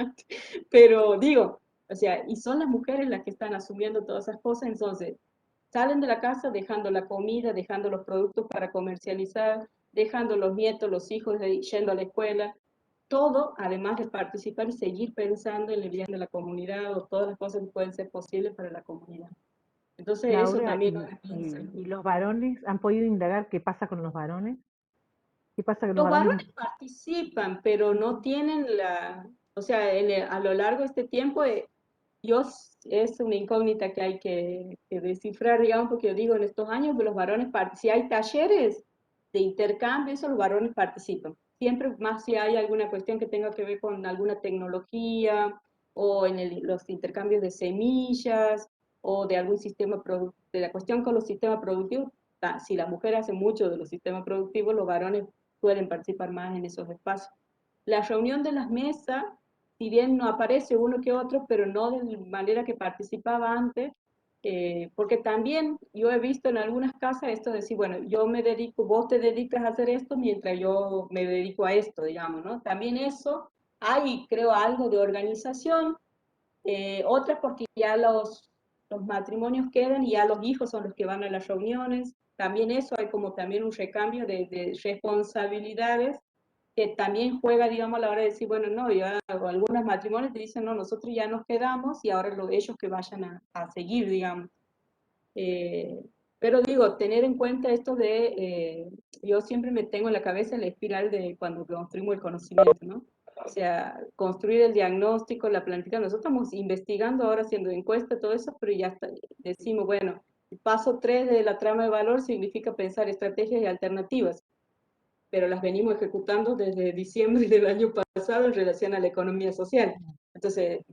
Pero digo, o sea, y son las mujeres las que están asumiendo todas esas cosas, entonces salen de la casa dejando la comida, dejando los productos para comercializar, dejando los nietos, los hijos yendo a la escuela, todo además de participar y seguir pensando en el bien de la comunidad o todas las cosas que pueden ser posibles para la comunidad. Entonces eso Laura, también y, lo piensa. y, y los varones, ¿han podido indagar qué pasa con los varones? ¿Qué pasa con los Los varones? varones participan, pero no tienen o sea, a lo largo de este tiempo, yo es una incógnita que hay que descifrar, digamos, porque yo digo, en estos años los varones, si hay talleres de intercambio, eso los varones participan. Siempre más si hay alguna cuestión que tenga que ver con alguna tecnología o en los intercambios de semillas o de algún sistema productivo, de la cuestión con los sistemas productivos, si la mujer hace mucho de los sistemas productivos, los varones suelen participar más en esos espacios. La reunión de las mesas, si bien no aparece uno que otro, pero no de la manera que participaba antes, porque también yo he visto en algunas casas esto de decir, bueno, yo me dedico, vos te dedicas a hacer esto mientras yo me dedico a esto, digamos, ¿no? También eso, hay, creo, algo de organización, otras porque ya los matrimonios quedan y ya los hijos son los que van a las reuniones, también eso hay como también un recambio de responsabilidades que también juega, digamos, a la hora de decir, bueno, no, ya algunos matrimonios te dicen, no, nosotros ya nos quedamos y ahora ellos que vayan a seguir, digamos. Eh, pero digo, tener en cuenta esto yo siempre me tengo en la cabeza la espiral de cuando construimos el conocimiento, ¿no? O sea, construir el diagnóstico, la planificación. Nosotros estamos investigando ahora, haciendo encuestas, todo eso, pero ya decimos, bueno, el paso 3 de la trama de valor significa pensar estrategias y alternativas, pero las venimos ejecutando desde diciembre del año pasado en relación a la economía social. Entonces,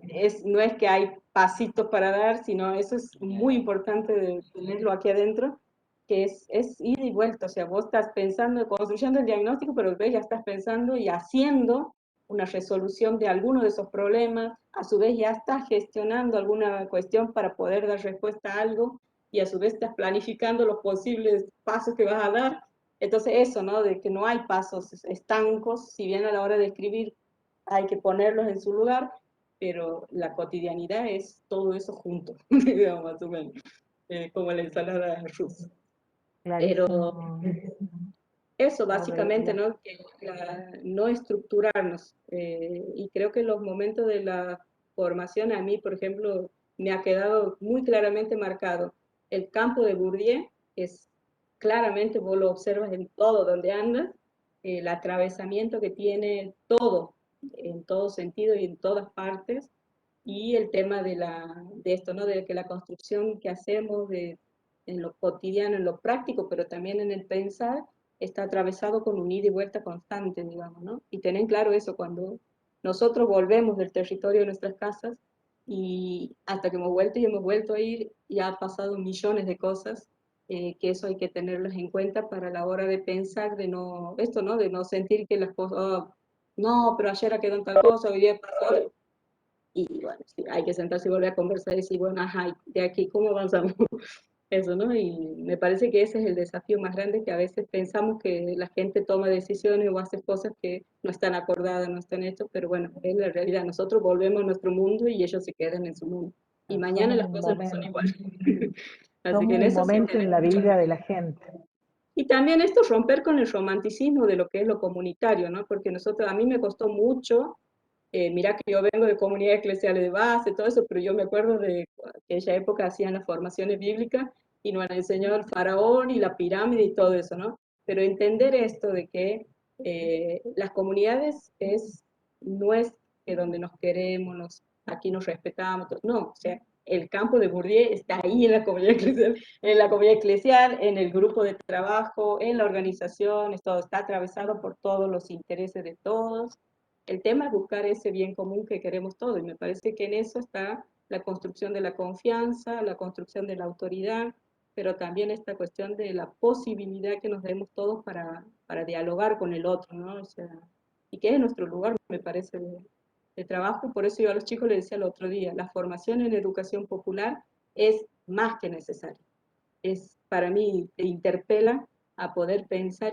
no es que hay pasitos para dar, sino eso es muy importante de tenerlo aquí adentro, que es ida y vuelta. O sea, vos estás pensando, construyendo el diagnóstico, pero ves, ya estás pensando y haciendo una resolución de alguno de esos problemas, a su vez ya estás gestionando alguna cuestión para poder dar respuesta a algo, y a su vez estás planificando los posibles pasos que vas a dar. Entonces eso, ¿no? De que no hay pasos estancos, si bien a la hora de escribir hay que ponerlos en su lugar, pero la cotidianidad es todo eso junto, digamos, más o menos, como la ensalada rusa. Pero Clarísimo, eso básicamente, Gabriela. ¿no? Que no estructurarnos. Y creo que en los momentos de la formación, a mí, por ejemplo, me ha quedado muy claramente marcado el campo de Bourdieu, es claramente, vos lo observas en todo donde andas, el atravesamiento que tiene todo, en todo sentido y en todas partes, y el tema de esto, ¿no? De que la construcción que hacemos en lo cotidiano, en lo práctico, pero también en el pensar, está atravesado con un ida y vuelta constante, digamos, ¿no? Y tener claro eso cuando nosotros volvemos del territorio de nuestras casas y hasta que hemos vuelto y hemos vuelto a ir, ya ha pasado millones de cosas, que eso hay que tenerlos en cuenta para la hora de pensar, de no, esto, ¿no? De no sentir que las cosas, oh, no, pero ayer quedó en tal cosa, hoy día pasó, y bueno, sí, hay que sentarse y volver a conversar y decir, bueno, ajá, de aquí, ¿cómo avanzamos? Eso, ¿no? Y me parece que ese es el desafío más grande, que a veces pensamos que la gente toma decisiones o hace cosas que no están acordadas, no están hechas, pero bueno, es la realidad. Nosotros volvemos a nuestro mundo y ellos se quedan en su mundo. Y mañana Somos las un cosas no son momento, iguales. Así que somos en un eso sí momento en tenemos la mucho. vida de la gente. Y también esto romper con el romanticismo de lo que es lo comunitario, ¿no? Porque a mí me costó mucho. Mira que yo vengo de comunidades eclesiales de base, todo eso, pero yo me acuerdo de aquella época hacían las formaciones bíblicas y nos han enseñado el faraón y la pirámide y todo eso, ¿no? Pero entender esto de que las comunidades no es que donde nos queremos, aquí nos respetamos, no, o sea, el campo de Bourdieu está ahí en la comunidad eclesial, en el grupo de trabajo, en la organización, todo está atravesado por todos los intereses de todos. El tema es buscar ese bien común que queremos todos, y me parece que en eso está la construcción de la confianza, la construcción de la autoridad, pero también esta cuestión de la posibilidad que nos demos todos para dialogar con el otro, ¿no? O sea, y que es nuestro lugar, me parece, de trabajo. Por eso yo a los chicos les decía el otro día, la formación en educación popular es más que necesaria. Para mí, te interpela a poder pensar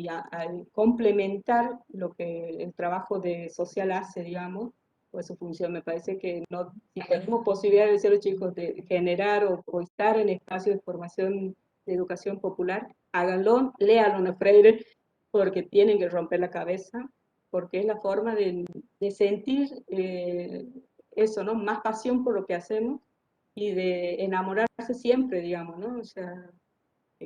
a complementar lo que el trabajo de social hace, digamos, pues su función. Me parece que no, si tenemos posibilidad de decir a los chicos de generar o estar en espacios de formación de educación popular, háganlo, léanlo a Freire, porque tienen que romper la cabeza, porque es la forma de sentir eso, ¿no? Más pasión por lo que hacemos y de enamorarse siempre, digamos, ¿no? O sea,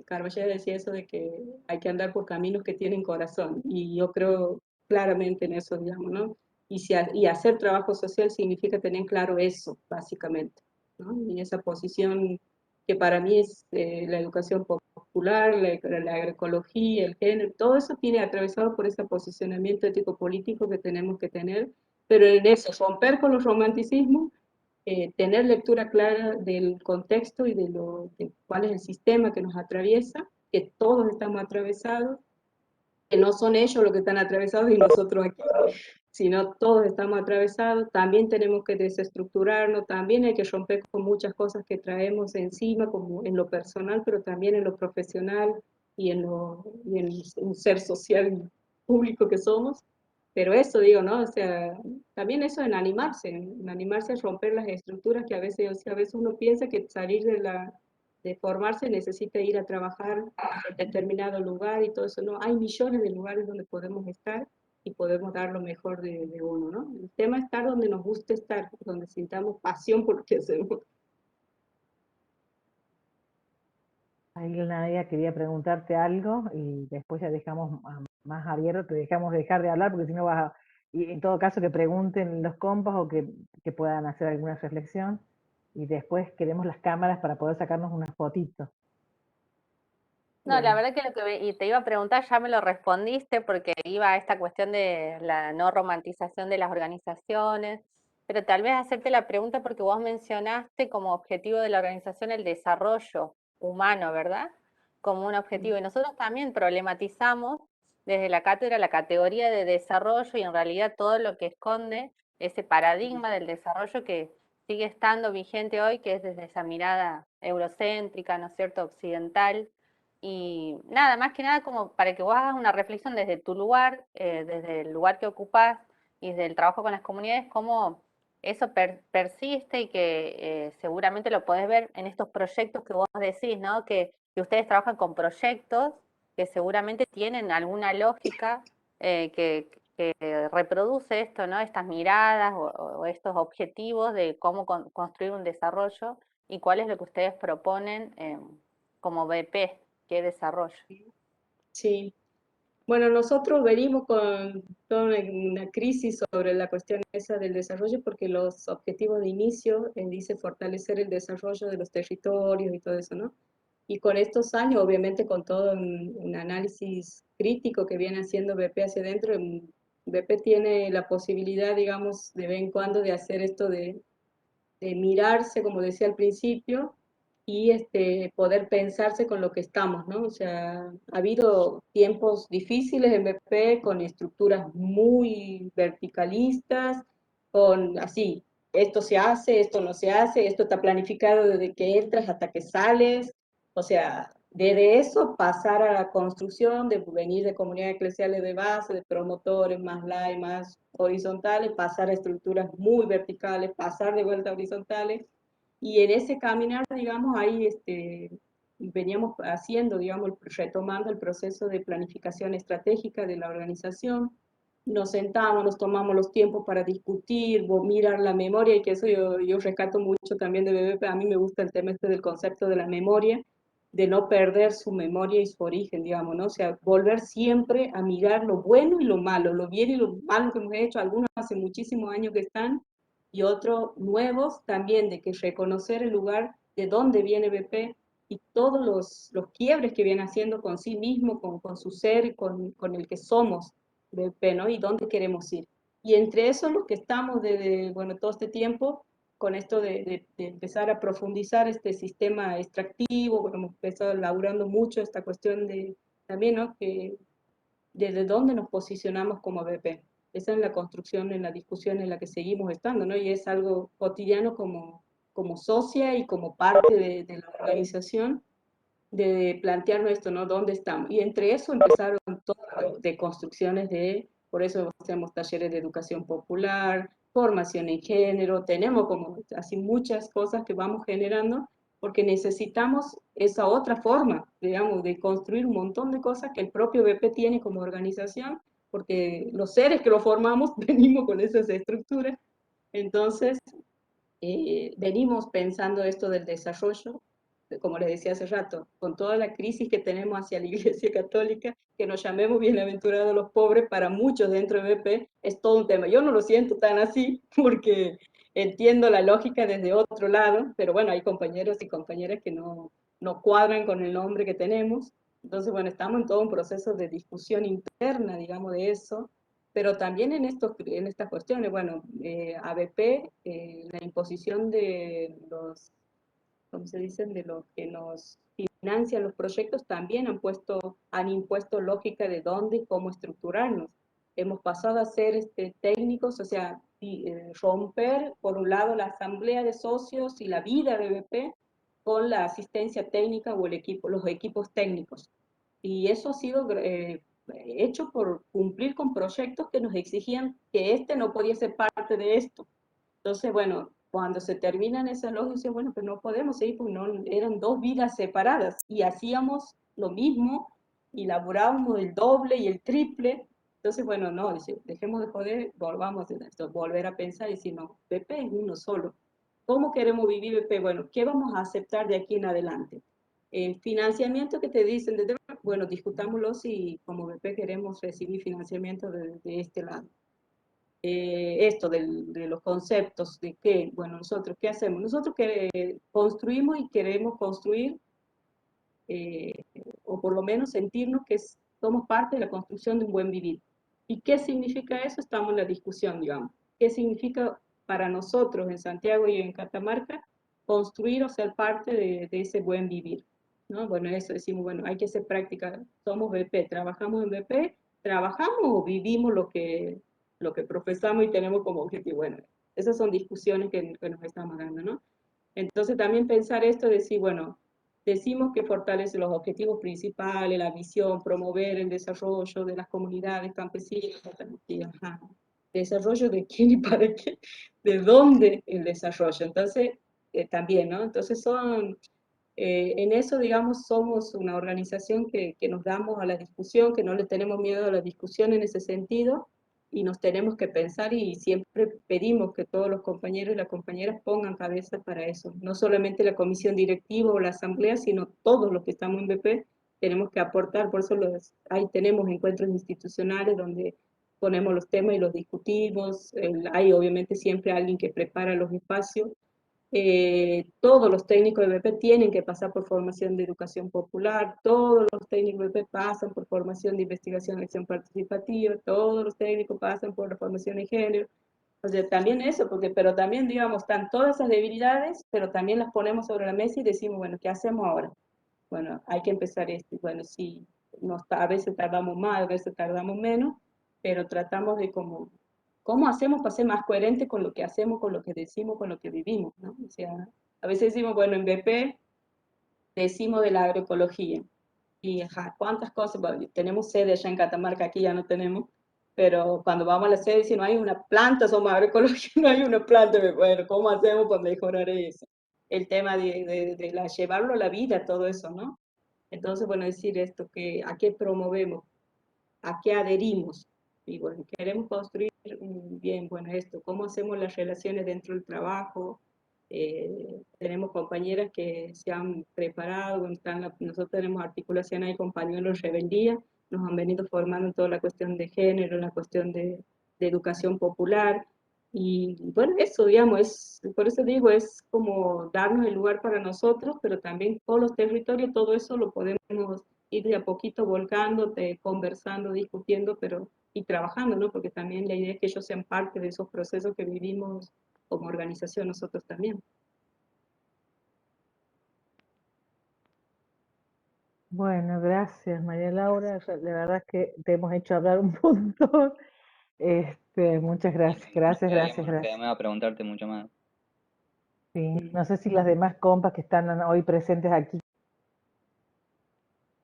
Carballo decía eso de que hay que andar por caminos que tienen corazón, y yo creo claramente en eso, digamos, ¿no? Y hacer trabajo social significa tener claro eso, básicamente. ¿no? Y esa posición que para mí es la educación popular, la agroecología, el género, todo eso tiene atravesado por ese posicionamiento ético-político que tenemos que tener, pero en eso, romper con los romanticismos, tener lectura clara del contexto y de cuál es el sistema que nos atraviesa, que todos estamos atravesados, que no son ellos los que están atravesados y nosotros aquí, sino todos estamos atravesados. También tenemos que desestructurarnos, también hay que romper con muchas cosas que traemos encima, como en lo personal, pero también en lo profesional y en un ser social público que somos. Pero eso digo, ¿no? O sea, también eso en animarse a romper las estructuras que a veces, o sea, a veces uno piensa que salir de formarse necesita ir a trabajar en determinado lugar y todo eso, no, hay millones de lugares donde podemos estar y podemos dar lo mejor de uno, ¿no? El tema es estar donde nos guste estar, donde sintamos pasión por lo que hacemos. Ahí Nadia quería preguntarte algo y después ya dejamos más abierto, te dejamos dejar de hablar porque si no vas a... Y en todo caso que pregunten los compas o que puedan hacer alguna reflexión y después queremos las cámaras para poder sacarnos unas fotitos. No, la Bien. verdad que y te iba a preguntar, ya me lo respondiste porque iba a esta cuestión de la no romantización de las organizaciones, pero tal vez hacerte la pregunta porque vos mencionaste como objetivo de la organización el desarrollo humano, ¿verdad? Como un objetivo. Y nosotros también problematizamos desde la cátedra la categoría de desarrollo y en realidad todo lo que esconde ese paradigma del desarrollo que sigue estando vigente hoy, que es desde esa mirada eurocéntrica, ¿no es cierto?, occidental. Y nada, más que nada como para que vos hagas una reflexión desde tu lugar, desde el lugar que ocupás y desde el trabajo con las comunidades, cómo eso persiste y que seguramente lo podés ver en estos proyectos que vos decís, ¿no? Que ustedes trabajan con proyectos que seguramente tienen alguna lógica que reproduce esto, ¿no? Estas miradas o estos objetivos de cómo construir un desarrollo y cuál es lo que ustedes proponen como BP. ¿Qué desarrollo? Sí, bueno, nosotros venimos con toda una crisis sobre la cuestión esa del desarrollo porque los objetivos de inicio dice fortalecer el desarrollo de los territorios y todo eso, ¿no? Y con estos años, obviamente con todo un análisis crítico que viene haciendo BP hacia adentro, BP tiene la posibilidad, digamos, de vez en cuando de hacer esto de mirarse, como decía al principio, y poder pensarse con lo que estamos, ¿no? O sea, ha habido tiempos difíciles en BP con estructuras muy verticalistas, con así, esto se hace, esto no se hace, esto está planificado desde que entras hasta que sales, o sea, desde eso pasar a la construcción, de venir de comunidades eclesiales de base, de promotores más light, más horizontales, pasar a estructuras muy verticales, pasar de vuelta a horizontales, y en ese caminar, digamos, ahí veníamos haciendo, digamos, retomando el proceso de planificación estratégica de la organización. Nos sentamos, nos tomamos los tiempos para discutir, mirar la memoria, y que eso yo rescato mucho también de BBP. A mí me gusta el tema este del concepto de la memoria, de no perder su memoria y su origen, digamos, ¿no? O sea, volver siempre a mirar lo bueno y lo malo, lo bien y lo malo que hemos hecho, algunos hace muchísimos años que están, y otros nuevos también, de que reconocer el lugar de dónde viene BP y todos los quiebres que viene haciendo con sí mismo, con su ser, con el que somos BP, ¿no? Y dónde queremos ir. Y entre eso lo que estamos desde, bueno, todo este tiempo con esto de empezar a profundizar este sistema extractivo, bueno, hemos empezado elaborando mucho esta cuestión de también, ¿no? Que desde dónde nos posicionamos como BP. Esa es la construcción, en la discusión en la que seguimos estando, ¿no? Y es algo cotidiano como socia y como parte de la organización, de plantearnos esto, ¿no? ¿Dónde estamos? Y entre eso empezaron todas de construcciones por eso hacemos talleres de educación popular, formación en género, tenemos como así muchas cosas que vamos generando, porque necesitamos esa otra forma, digamos, de construir un montón de cosas que el propio BP tiene como organización, porque los seres que lo formamos venimos con esas estructuras. Entonces, venimos pensando esto del desarrollo, como les decía hace rato, con toda la crisis que tenemos hacia la Iglesia Católica, que nos llamemos bienaventurados los pobres, para muchos dentro de BP es todo un tema. Yo no lo siento tan así, porque entiendo la lógica desde otro lado, pero bueno, hay compañeros y compañeras que no cuadran con el nombre que tenemos. Entonces, bueno, estamos en todo un proceso de discusión interna, digamos, de eso, pero también en estas cuestiones, bueno, ABP, la imposición de los, ¿cómo se dicen?, de los que nos financian los proyectos, también han impuesto lógica de dónde y cómo estructurarnos. Hemos pasado a ser técnicos, o sea, romper, por un lado, la asamblea de socios y la vida de BP con la asistencia técnica o los equipos técnicos. Y eso ha sido hecho por cumplir con proyectos que nos exigían que no podía ser parte de esto. Entonces, bueno, cuando se terminan esas lógicas, bueno, pues no podemos seguir porque no, eran dos vidas separadas y hacíamos lo mismo y laburábamos el doble y el triple. Entonces, bueno, no, dejemos de joder, volvamos a volver a pensar y decir, no, BP es uno solo. ¿Cómo queremos vivir BP? Bueno, ¿qué vamos a aceptar de aquí en adelante? El financiamiento que te dicen, bueno, discutámoslo si como BP queremos recibir financiamiento de este lado. De los conceptos, de qué, bueno, nosotros, ¿qué hacemos? Nosotros que construimos y queremos construir, o por lo menos sentirnos que somos parte de la construcción de un buen vivir. ¿Y qué significa eso? Estamos en la discusión, digamos. ¿Qué significa para nosotros en Santiago y en Catamarca construir o ser parte de ese buen vivir? ¿No? Bueno, eso decimos, bueno, hay que hacer práctica, somos BP, trabajamos en BP, trabajamos o vivimos lo que profesamos y tenemos como objetivo. Bueno, esas son discusiones que nos estamos dando, ¿no? Entonces también pensar esto, decir, bueno, decimos que fortalece los objetivos principales, la visión, promover el desarrollo de las comunidades campesinas, ajá. ¿Desarrollo de quién y para qué? ¿De dónde el desarrollo? Entonces, también, ¿no? Entonces en eso, digamos, somos una organización que nos damos a la discusión, que no le tenemos miedo a la discusión en ese sentido, y nos tenemos que pensar y siempre pedimos que todos los compañeros y las compañeras pongan cabeza para eso. No solamente la comisión directiva o la asamblea, sino todos los que estamos en BP tenemos que aportar. Por eso ahí tenemos encuentros institucionales donde ponemos los temas y los discutimos. Hay obviamente siempre alguien que prepara los espacios. Todos los técnicos de BP tienen que pasar por formación de educación popular, todos los técnicos de BP pasan por formación de investigación y acción participativa, todos los técnicos pasan por la formación de género. O sea, también eso, pero también, digamos, están todas esas debilidades, pero también las ponemos sobre la mesa y decimos, bueno, ¿qué hacemos ahora? Bueno, hay que empezar esto. Bueno, sí, a veces tardamos más, a veces tardamos menos, pero tratamos de cómo hacemos para ser más coherentes con lo que hacemos, con lo que decimos, con lo que vivimos, ¿no? O sea, a veces decimos, bueno, en BP decimos de la agroecología, y ajá, ¿cuántas cosas? Bueno, tenemos sede allá en Catamarca, aquí ya no tenemos, pero cuando vamos a la sede, si no hay una planta, somos agroecología, no hay una planta, bueno, ¿cómo hacemos para mejorar eso? El tema de llevarlo a la vida, todo eso, ¿no? Entonces, bueno, decir esto, ¿a qué promovemos? ¿A qué adherimos? Y bueno, queremos construir bien, bueno, esto, ¿cómo hacemos las relaciones dentro del trabajo? Tenemos compañeras que se han preparado, nosotros tenemos articulación ahí con Pañuelos Rebeldía, nos han venido formando en toda la cuestión de género, en la cuestión de educación popular, y bueno, eso, digamos, por eso digo, es como darnos el lugar para nosotros, pero también todos los territorios, todo eso lo podemos ir de a poquito volcando, conversando, discutiendo, y trabajando, ¿no? Porque también la idea es que ellos sean parte de esos procesos que vivimos como organización nosotros también. Bueno, gracias María Laura. La verdad es que te hemos hecho hablar un montón. Muchas gracias, gracias, gracias, gracias. Me va a preguntarte mucho más. Sí, no sé si las demás compas que están hoy presentes aquí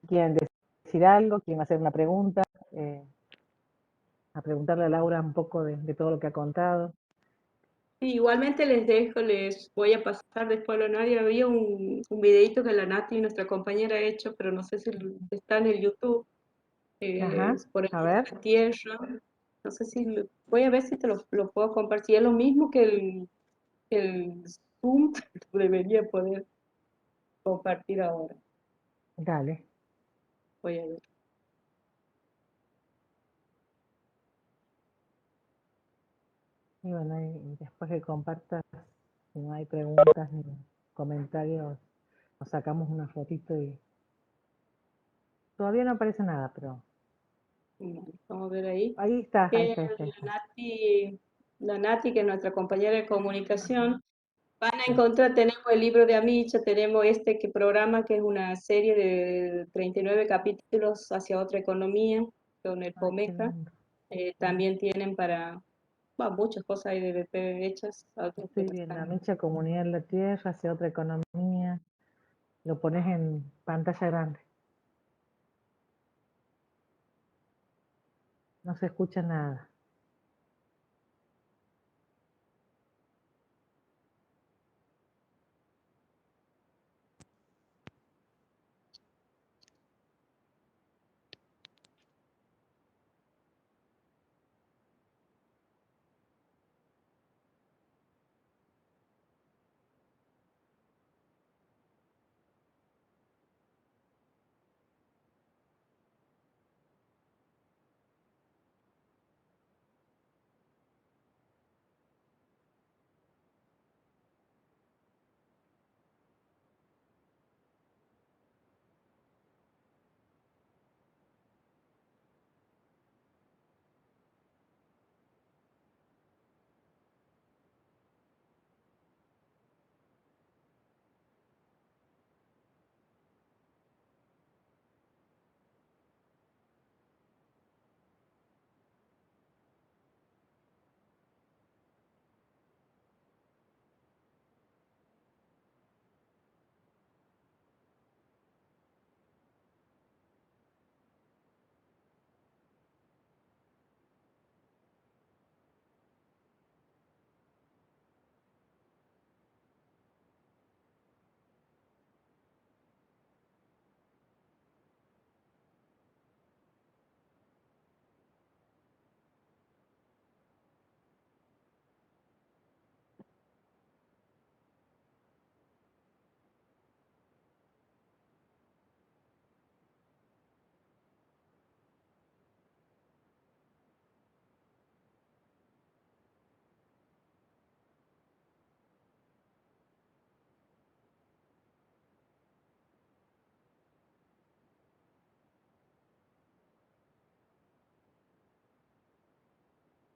quieren decir algo, quieren hacer una pregunta, a preguntarle a Laura un poco de todo lo que ha contado. Sí, igualmente les voy a pasar después a la Nadia. Había un videito que la Nati, nuestra compañera, ha hecho, pero no sé si está en el YouTube, Ajá, por el a Día de ver, la Tierra. No sé si voy a ver si te lo puedo compartir. Es lo mismo que el Zoom, debería poder compartir ahora. dale. Voy a ver. Y bueno, y después que compartas, si no hay preguntas ni comentarios, nos sacamos una fotito y todavía no aparece nada, pero Bueno, vamos a ver ahí. ahí está, ahí Que está, ahí está, ahí está. La Nati, que es nuestra compañera de comunicación, van a Sí. encontrar, tenemos el libro de Amicha, tenemos este programa que es una serie de 39 capítulos hacia otra economía, con el Ay, qué POMECA. lindo. También tienen para, bueno, muchas cosas hay de BP hechas a otros que Estoy no viendo, están. Micha, comunidad en la tierra, hacia otra economía. Lo pones en pantalla grande. No se escucha nada.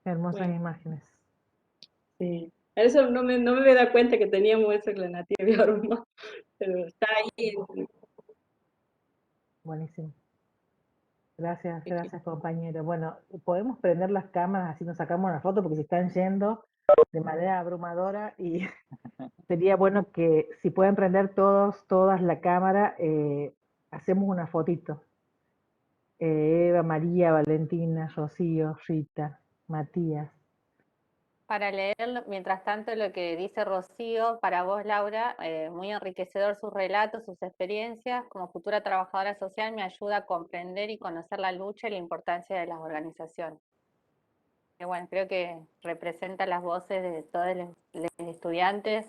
Qué hermosas Bueno, imágenes. sí. Eso no me había dado cuenta que teníamos eso que la Nati había armado, pero está ahí. Buenísimo. Gracias, En- gracias compañero. Bueno, podemos prender las cámaras así nos sacamos una foto porque se están yendo de manera abrumadora y sería bueno que si pueden prender todas la cámara, hacemos una fotito. Eva, María, Valentina, Rocío, Rita, Matías. Para leer, mientras tanto, lo que dice Rocío, para vos, Laura, muy enriquecedor sus relatos, sus experiencias. Como futura trabajadora social, me ayuda a comprender y conocer la lucha y la importancia de las organizaciones. Que bueno, creo que representa las voces de todos los estudiantes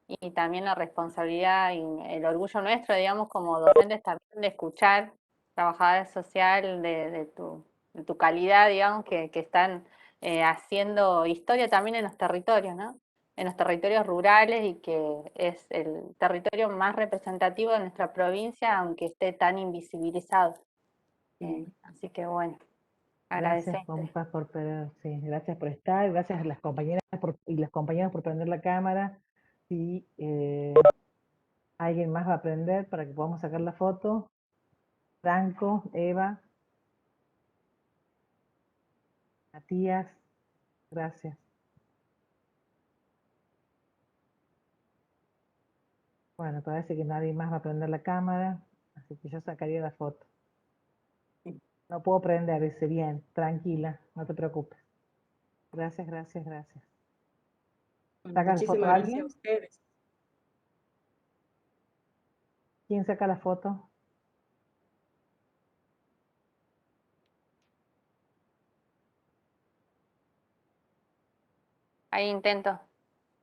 y también la responsabilidad y el orgullo nuestro, digamos, como docentes también de escuchar, trabajadora social de tu calidad, digamos, que están haciendo historia también en los territorios, ¿no? En los territorios rurales y que es el territorio más representativo de nuestra provincia, aunque esté tan invisibilizado. Así que bueno, Gracias, agradecerte. compas, sí, gracias por estar, gracias a las compañeras y los compañeros por prender la cámara. Si alguien más va a prender para que podamos sacar la foto. Franco, Eva, Matías, gracias. Bueno, parece que nadie más va a prender la cámara, así que yo sacaría la foto. No puedo prender, dice bien, tranquila, no te preocupes. Gracias, gracias, gracias. Bueno, ¿Saca la foto muchísimas gracias a alguien? ustedes. ¿Quién saca la foto? Ahí intento.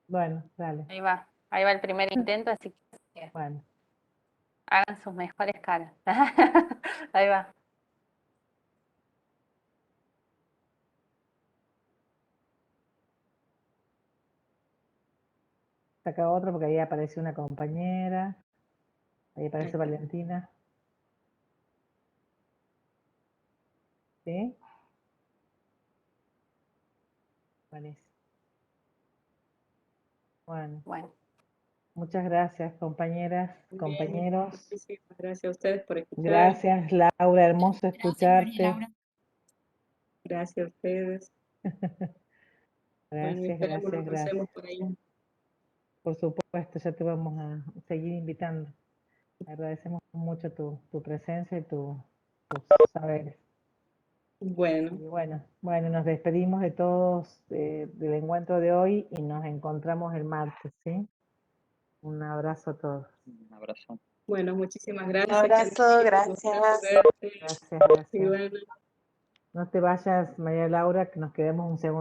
Bueno, dale. Ahí va el primer intento, así que Bueno, hagan sus mejores caras. Ahí va. sacar otro porque ahí apareció una compañera. Ahí aparece Valentina. ¿Sí? Vanessa. Bueno, Bueno, muchas gracias, compañeras, Bien, compañeros. muchísimas gracias a ustedes por escuchar. Gracias, Laura, hermoso escucharte. Gracias a ustedes. Bueno, Gracias, esperamos nos gracias, gracias. crucemos por ahí. Por supuesto, ya te vamos a seguir invitando. Agradecemos mucho tu presencia y tus saberes. Bueno, Y bueno, nos despedimos de todos del encuentro de hoy y nos encontramos el martes, ¿sí? Un abrazo a todos. Un abrazo. bueno, muchísimas un gracias. abrazo, Carolina, un gusto gracias. verte. Gracias, Y gracias. bueno, No te vayas, María Laura, que nos quedemos un segundo.